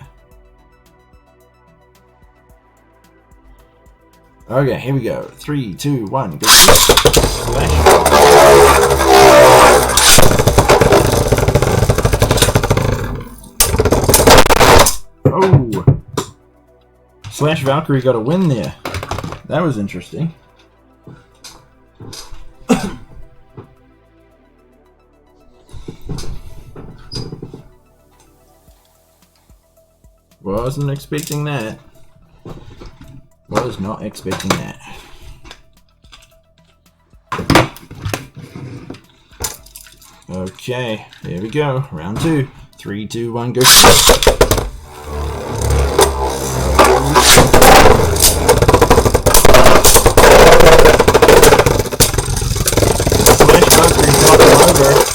Speaker 1: Okay, here we go. 3, 2, 1, go. Slash. Oh! Slash Valkyrie got a win there. That was interesting. Wasn't expecting that. Was not expecting that. Okay, here we go. Round 2. 3, 2, 1, go.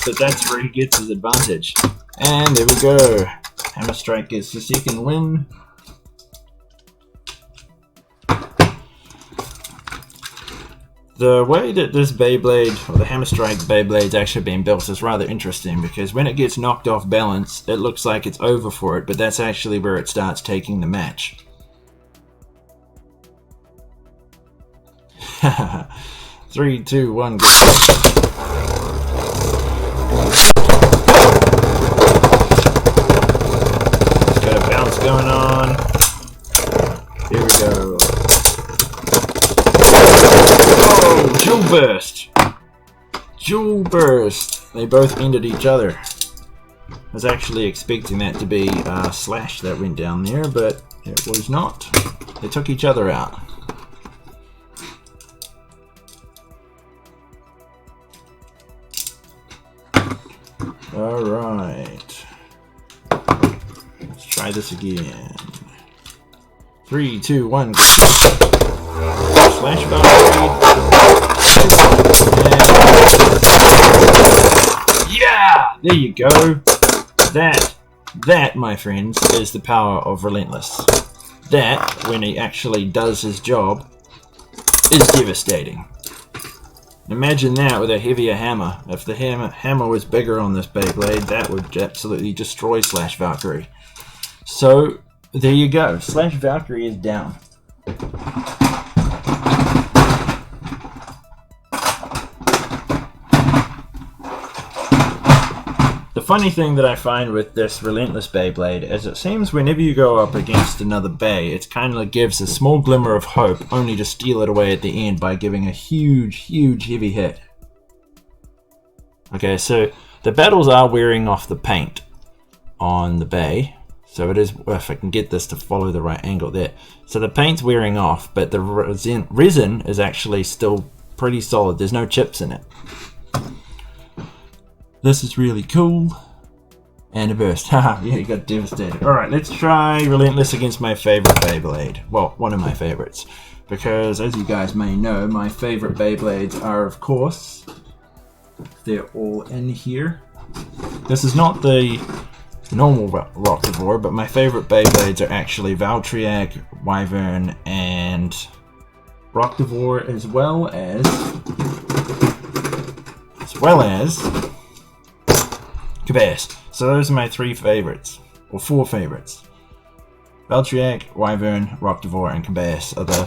Speaker 1: But that's where he gets his advantage. And there we go. Hammer Strike gets the second win. The way that this Beyblade, or the Hammer Strike Beyblade's actually been built is rather interesting, because when it gets knocked off balance, it looks like it's over for it, but that's actually where it starts taking the match. 3, 2, 1, go. Going on. Here we go. Oh, Jewel Burst! Jewel Burst! They both ended each other. I was actually expecting that to be Slash that went down there, but it was not. They took each other out. Alright. Try this again. 3, 2, 1. Slash Valkyrie. Yeah! There you go. That, my friends, is the power of Relentless. That, when he actually does his job, is devastating. Imagine that with a heavier hammer. If the hammer was bigger on this Beyblade, that would absolutely destroy Slash Valkyrie. So, there you go. Slash Valkyrie is down. The funny thing that I find with this Relentless Beyblade is it seems whenever you go up against another Bey, it kind of gives a small glimmer of hope, only to steal it away at the end by giving a huge heavy hit. Okay, so the battles are wearing off the paint on the Bey. So it is, if I can get this to follow the right angle there. So the paint's wearing off, but the resin is actually still pretty solid. There's no chips in it. This is really cool. And a burst. Haha, yeah, you got devastated. Alright, let's try Relentless against my favorite Beyblade. Well, one of my favorites. Because, as you guys may know, my favorite Beyblades are, of course, they're all in here. This is not the normal Rockivore, but my favorite Beyblades are actually Valtryek, Wyvern, and Rockivore, as well as Kabas. So those are my 3 favorites, or 4 favorites. Valtryek, Wyvern, Rockivore, and Kabas are the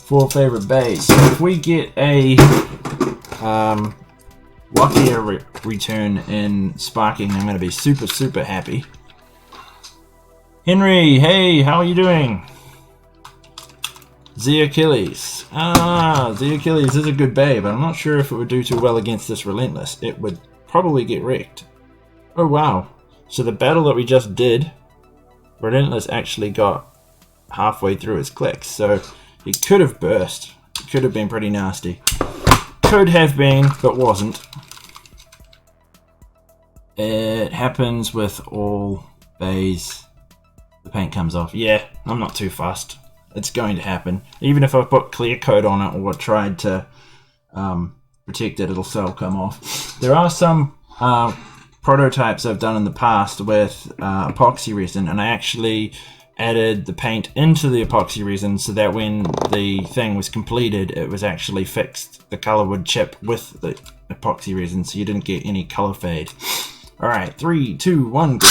Speaker 1: 4 favorite Beys. So if we get a luckier return in Sparking, I'm going to be super happy. Henry, hey, how are you doing? The Achilles. The Achilles is a good bay, but I'm not sure if it would do too well against this Relentless. It would probably get wrecked. Oh wow. So the battle that we just did, Relentless actually got halfway through his clicks, so he could have burst. It could have been pretty nasty. Could have been, but wasn't. It happens with all bays. The paint comes off. Yeah, I'm not too fussed. It's going to happen. Even if I put clear coat on it or tried to protect it, it'll still come off. There are some prototypes I've done in the past with epoxy resin, and I actually added the paint into the epoxy resin so that when the thing was completed, it was actually fixed. The color would chip with the epoxy resin, so you didn't get any color fade. Alright, 3, 2, 1, go.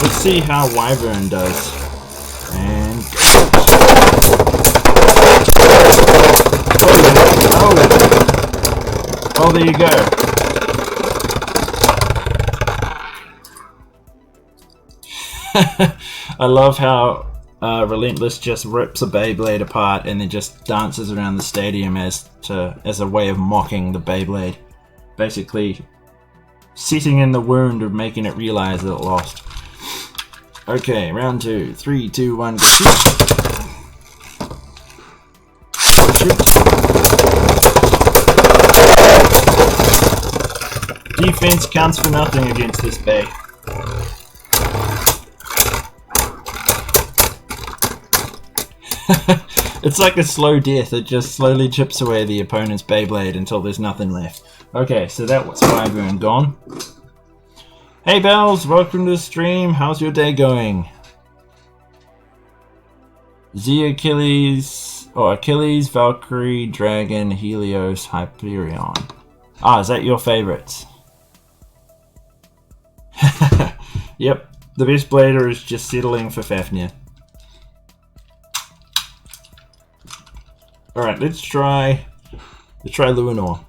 Speaker 1: Let's see how Wyvern does. And oh, there you go. I love how Relentless just rips a Beyblade apart and then just dances around the stadium as a way of mocking the Beyblade. Basically sitting in the wound of making it realize that it lost. Okay, round 2. 3, 2, 1, go. Defense counts for nothing against this bay. It's like a slow death. It just slowly chips away the opponent's Beyblade until there's nothing left. Okay, so that was Wyvern gone. Hey Bells, welcome to the stream. How's your day going? The Achilles, Achilles, Valkyrie, Dragon, Helios, Hyperion. Ah, is that your favorites? Yep, the best blader is just settling for Fafnir. Alright, let's try Luinor.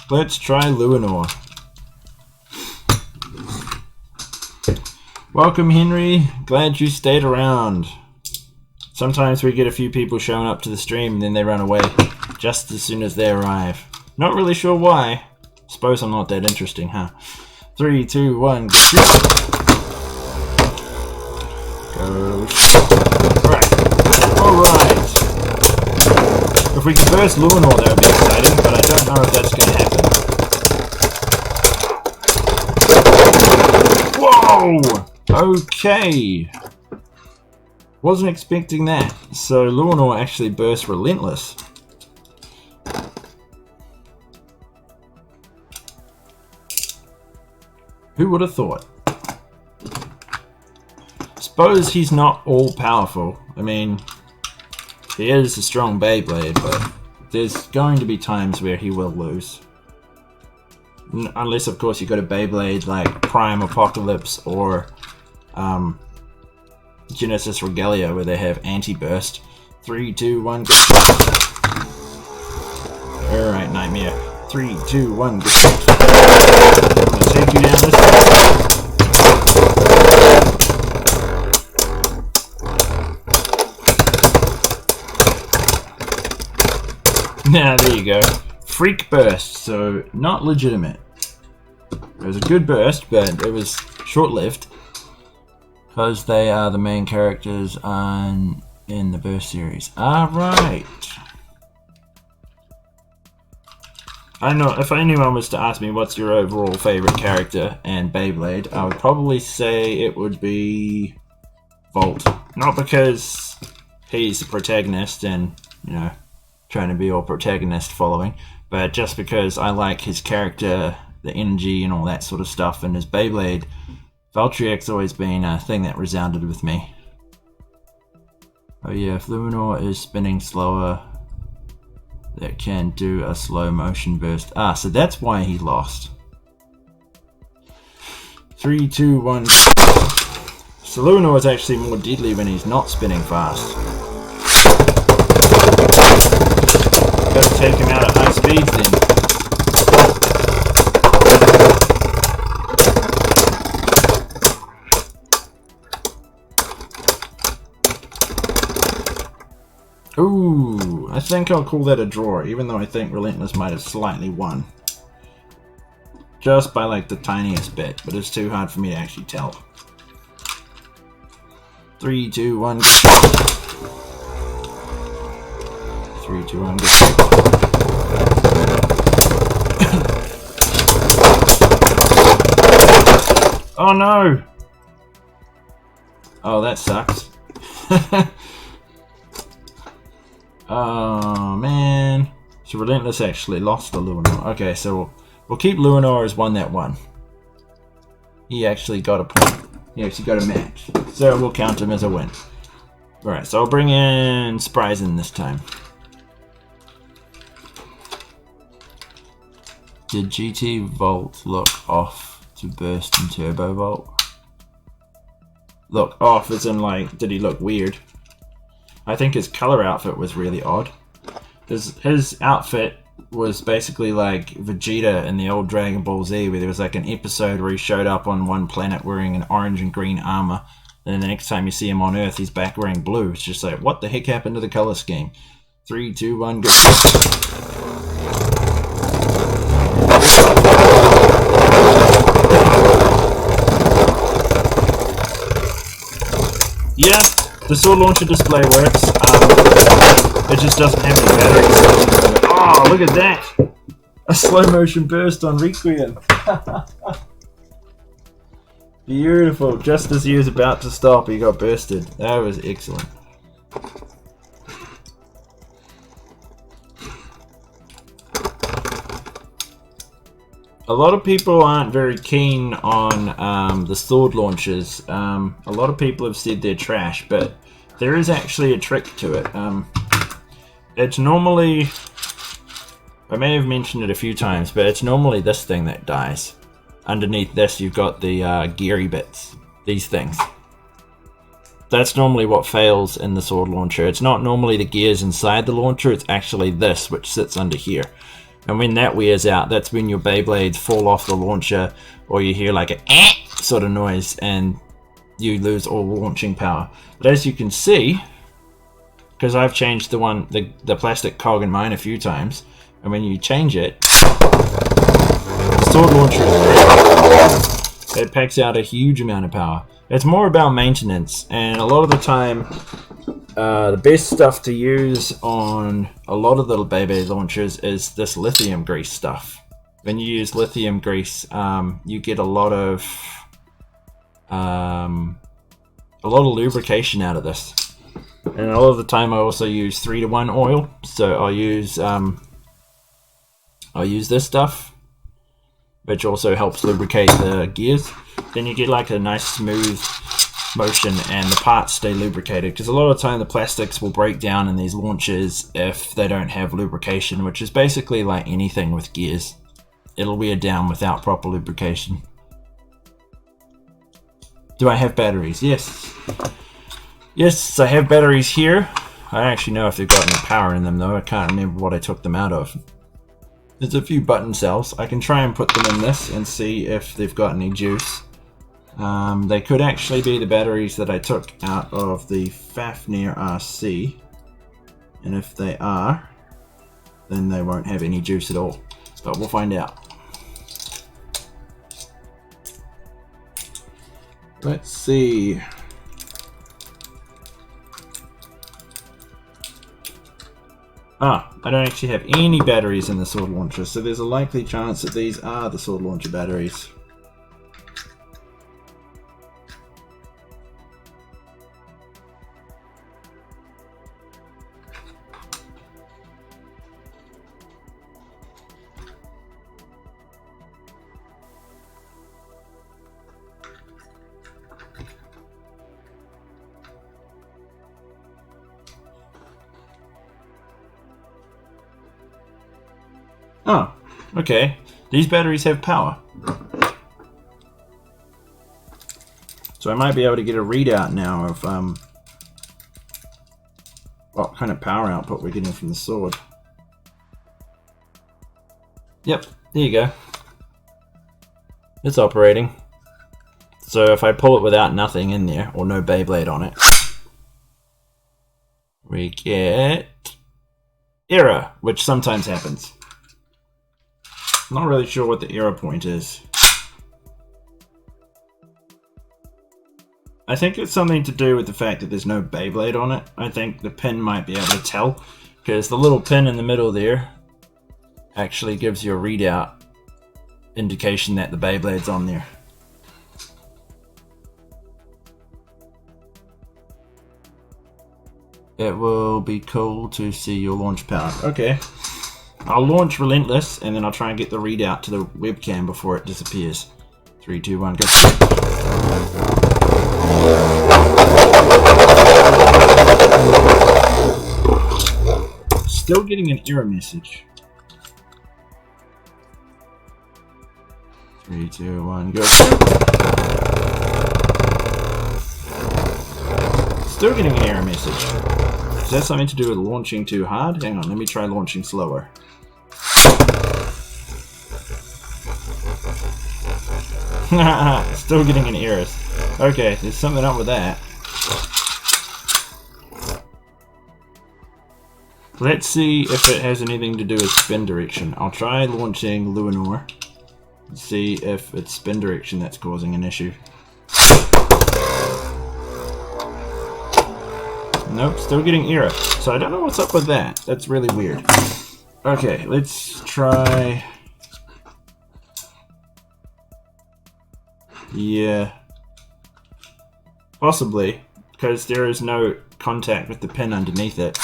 Speaker 1: Let's try Luinor. Welcome, Henry. Glad you stayed around. Sometimes we get a few people showing up to the stream and then they run away just as soon as they arrive. Not really sure why. Suppose I'm not that interesting, huh? 3, 2, 1, go. Go. Alright. If we can burst Luinor, that would be exciting, but I don't know if that's going to happen. Whoa! Okay. Wasn't expecting that. So Luinor actually burst Relentless. Who would have thought? Suppose he's not all powerful. I mean, he is a strong Beyblade, but there's going to be times where he will lose. Unless, of course, you got a Beyblade like Prime Apocalypse or Genesis Regalia, where they have anti-burst. 3, 2, 1, go. Alright, Nightmare. 3, 2, 1, go. I'm gonna take you down this way. Now, there you go. Freak burst, so not legitimate. It was a good burst, but it was short-lived. Because they are the main characters in the burst series. Alright. I don't know, if anyone was to ask me what's your overall favorite character and Beyblade, I would probably say it would be Volt. Not because he's the protagonist and, you know, trying to be all protagonist following, but just because I like his character, the energy and all that sort of stuff, and his Beyblade, Valtryek's always been a thing that resounded with me. Oh yeah, if Luminor is spinning slower, that can do a slow motion burst. Ah, so that's why he lost. 3, 2, 1. So Luminor is actually more deadly when he's not spinning fast. Gotta take him out at high speeds then. Ooh, I think I'll call that a draw, even though I think Relentless might have slightly won. Just by like the tiniest bit, but it's too hard for me to actually tell. 3, 2, 1. 3, 2, 1. Oh no! Oh, that sucks. Oh man. So Relentless actually lost the Luinor. Okay, so we'll keep Luinor as one that won. He actually got a point. He actually got a match. So we'll count him as a win. Alright, so I'll bring in Spryzen this time. Did GT Volt look off to burst in Turbo Volt? Look off as in like, did he look weird? I think his color outfit was really odd. His outfit was basically like Vegeta in the old Dragon Ball Z, where there was like an episode where he showed up on one planet wearing an orange and green armor, and then the next time you see him on Earth, he's back wearing blue. It's just like, what the heck happened to the color scheme? 3, 2, 1, go. Yeah, the sword launcher display works. It just doesn't have any batteries. Oh, look at that! A slow motion burst on Requiem. Beautiful. Just as he was about to stop, he got bursted. That was excellent. A lot of people aren't very keen on the sword launchers. A lot of people have said they're trash, but there is actually a trick to it. It's normally, I may have mentioned it a few times, but it's normally this thing that dies. Underneath this you've got the geary bits, these things. That's normally what fails in the sword launcher. It's not normally the gears inside the launcher, it's actually this which sits under here. And when that wears out, that's when your Beyblades fall off the launcher, or you hear like a eh sort of noise and you lose all launching power. But as you can see, because I've changed the plastic cog in mine a few times, and when you change it, the sword launcher is great. It packs out a huge amount of power. It's more about maintenance, and a lot of the time, the best stuff to use on a lot of little Beyblade launchers is this lithium grease stuff. When you use lithium grease, you get a lot of lubrication out of this. And a lot of the time, I also use 3-to-1 oil. So I'll use this stuff, which also helps lubricate the gears. Then you get like a nice smooth motion and the parts stay lubricated, because a lot of the time the plastics will break down in these launchers if they don't have lubrication, which is basically like anything with gears. It'll wear down without proper lubrication. Do I have batteries? Yes. Yes, I have batteries here. I don't actually know if they've got any power in them though. I can't remember what I took them out of. There's a few button cells. I can try and put them in this and see if they've got any juice. They could actually be the batteries that I took out of the Fafnir RC. And if they are, then they won't have any juice at all. But we'll find out. Let's see. I don't actually have any batteries in the sword launcher, so there's a likely chance that these are the sword launcher batteries. Oh, okay. These batteries have power. So I might be able to get a readout now of what kind of power output we're getting from the sword. Yep, there you go. It's operating. So if I pull it without nothing in there, or no Beyblade on it, we get error, which sometimes happens. Not really sure what the error point is. I think it's something to do with the fact that there's no Beyblade on it. I think the pin might be able to tell, because the little pin in the middle there actually gives you a readout indication that the Beyblade's on there. It will be cool to see your launch power. Okay. I'll launch Relentless, and then I'll try and get the readout to the webcam before it disappears. 3, 2, 1, go. Still getting an error message. 3, 2, 1, go. Still getting an error message. Is that something to do with launching too hard? Hang on, let me try launching slower. Still getting an error. Okay, there's something up with that. Let's see if it has anything to do with spin direction. I'll try launching Luinor. See if it's spin direction that's causing an issue. Nope, still getting error. So I don't know what's up with that. That's really weird. Okay, let's try... Yeah. Possibly, because there is no contact with the pin underneath it.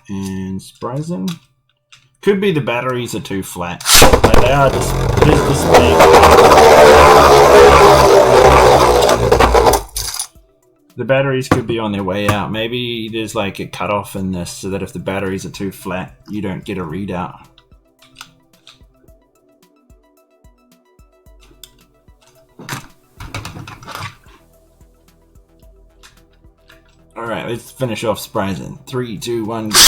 Speaker 1: And Spryzen. Could be the batteries are too flat. Like they are just, it is displaying. The batteries could be on their way out. Maybe there's like a cutoff in this so that if the batteries are too flat, you don't get a readout. Alright, let's finish off Spryzen. 3, 2, 1, go.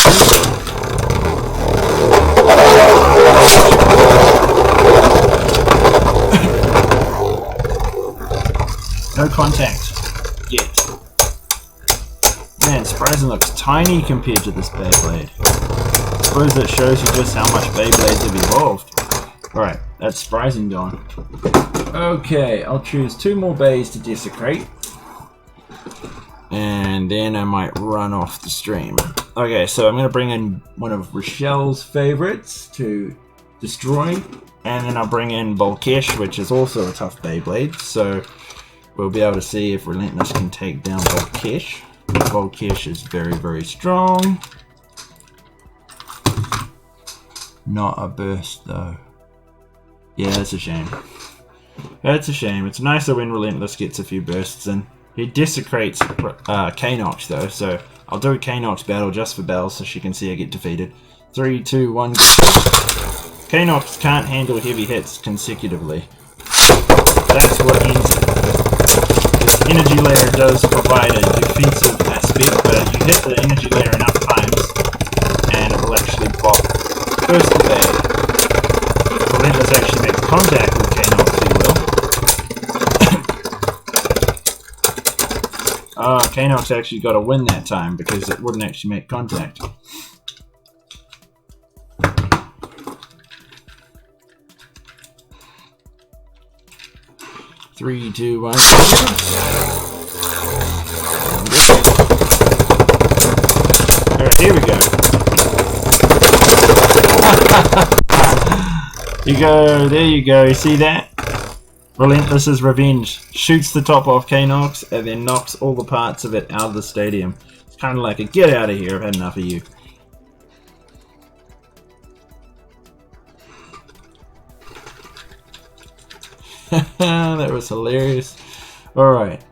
Speaker 1: No contact yet. Man, Spryzen looks tiny compared to this Beyblade. I suppose that shows you just how much Beyblades have evolved. Alright, that's Spryzen gone. Okay, I'll choose 2 more bays to desecrate. And then I might run off the stream. Okay, so I'm going to bring in one of Rochelle's favorites to destroy. And then I'll bring in Volkesh, which is also a tough Beyblade. So we'll be able to see if Relentless can take down Volkesh. Volkesh is very, very strong. Not a burst, though. Yeah, that's a shame. That's a shame. It's nicer when Relentless gets a few bursts in. He desecrates Kanox though, so I'll do a Kanox battle just for Belle so she can see her get defeated. 3, 2, 1, go. Kanox can't handle heavy hits consecutively. That's what ends it. This energy layer does provide a defensive aspect, but you hit the energy layer enough times and it will actually pop. First of all, Relentless actually makes contact with Kanox, he will. Kanox actually got a win that time because it wouldn't actually make contact. Three, 2, 1. Alright, here we go. There you go, you see that? Relentless's revenge. Shoots the top off Kanox and then knocks all the parts of it out of the stadium. It's kind of like a get out of here, I've had enough of you. That was hilarious. Alright.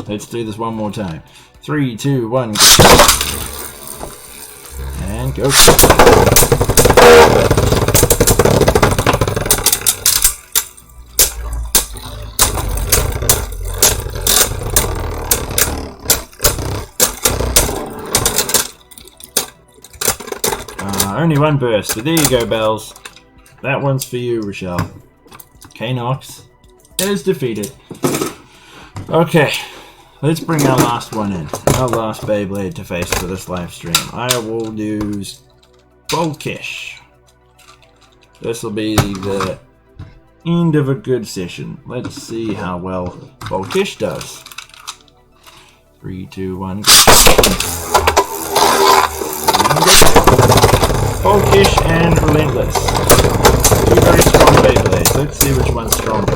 Speaker 1: Let's do this one more time. 3, 2, 1. And go. Only one burst, so there you go, Bells. That one's for you, Rochelle. K-Nox is defeated. Okay, let's bring our last one in. Our last Beyblade to face for this live stream. I will use Bolkish. This will be the end of a good session. Let's see how well Bolkish does. 3, 2, 1. Bolkish and Relentless. Two very strong Beyblades. Let's see which one's stronger.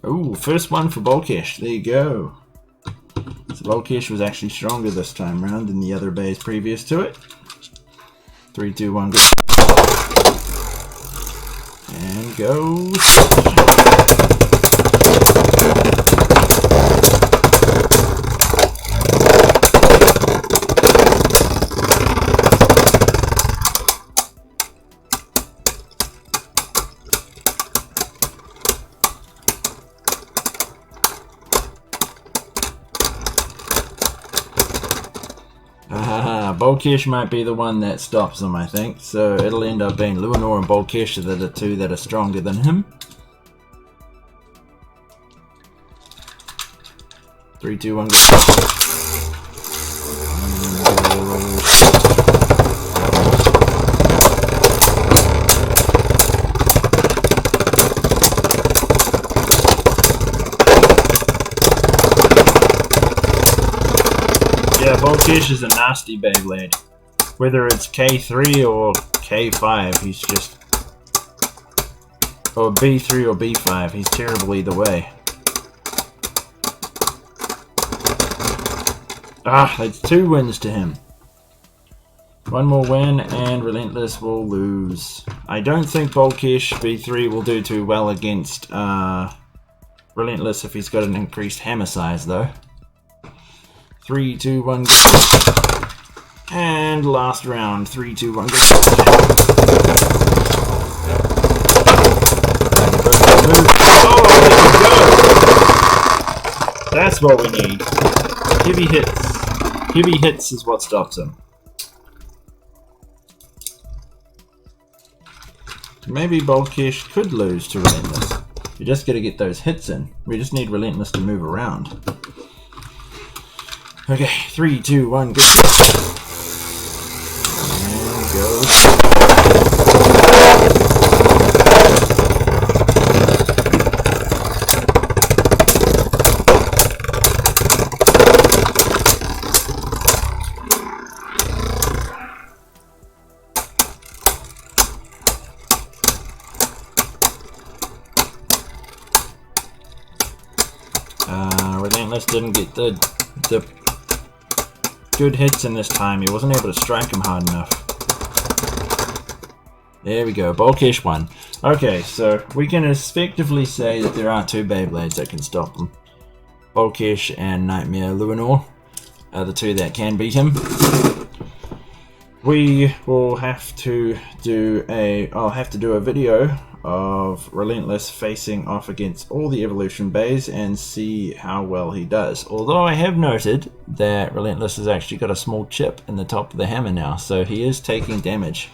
Speaker 1: Ooh, first one for Bolkish. There you go. So Bolkish was actually stronger this time round than the other bays previous to it. 3, 2, 1, go. And go. Bolkish might be the one that stops him, I think. So it'll end up being Luinor and Bolkish that are the two that are stronger than him. 3, 2, 1, go. Yeah, Bolkish is a nasty Beyblade. Whether it's K3 or K5, he's just... or B3 or B5, he's terrible either way. Ah, that's 2 wins to him. One more win and Relentless will lose. I don't think Bolkish B3 will do too well against Relentless if he's got an increased hammer size though. 3, 2, 1, go. And last round. 3, 2, 1, go. Oh, there we go. That's what we need. Heavy hits. Heavy hits is what stops him. Maybe Bolkish could lose to Relentless. You just gotta get those hits in. We just need Relentless to move around. Okay, 3, 2, 1, go. And go. Relentless didn't get the good hits in this time. He wasn't able to strike him hard enough. There we go. Bolkish won. Okay, so we can effectively say that there are 2 Beyblades that can stop him. Bolkish and Nightmare Luinor are the 2 that can beat him. We will have to do I'll have to do a video of Relentless facing off against all the evolution bays and see how well he does. Although I have noted that Relentless has actually got a small chip in the top of the hammer now, so he is taking damage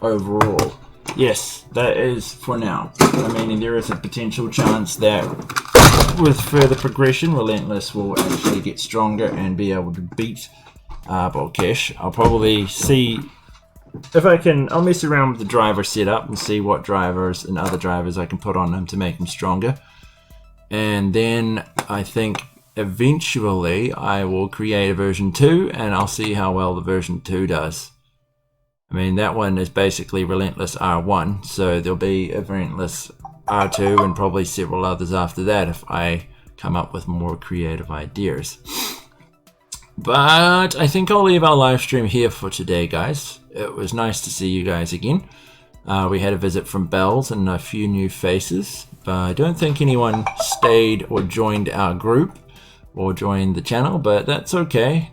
Speaker 1: overall. Yes, that is for now. I mean, there is a potential chance that with further progression, Relentless will actually get stronger and be able to beat Bolkish. I'll probably see if I can. I'll mess around with the driver setup and see what drivers and other drivers I can put on him to make him stronger. And then I think eventually I will create a version 2 and I'll see how well the version 2 does. I mean, that one is basically Relentless R1, so there'll be a Relentless R2 and probably several others after that if I come up with more creative ideas. But I think I'll leave our live stream here for today, guys. It was nice to see you guys again. We had a visit from Bells and a few new faces, but I don't think anyone stayed or joined our group or joined the channel, but that's okay.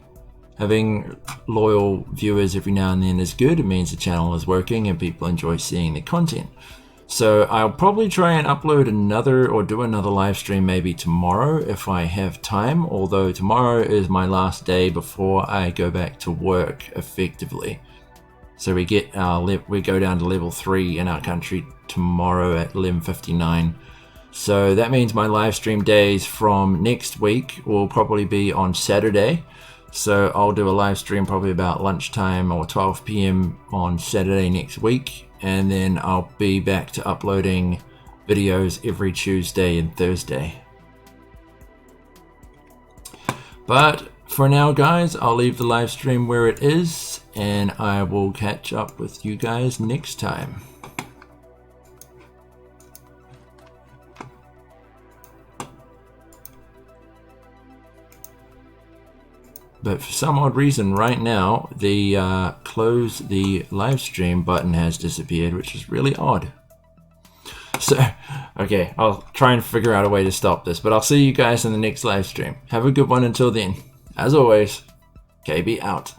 Speaker 1: Having loyal viewers every now and then is good. It means the channel is working and people enjoy seeing the content. So I'll probably try and upload another or do another live stream maybe tomorrow if I have time, although tomorrow is my last day before I go back to work effectively. So we go down to level 3 in our country tomorrow at 11:59. So that means my live stream days from next week will probably be on Saturday. So I'll do a live stream probably about lunchtime or 12 p.m. on Saturday next week. And then I'll be back to uploading videos every Tuesday and Thursday. But for now, guys, I'll leave the live stream where it is, and I will catch up with you guys next time. But for some odd reason right now, the close the live stream button has disappeared, which is really odd. So, okay, I'll try and figure out a way to stop this, but I'll see you guys in the next live stream. Have a good one until then. As always, KB out.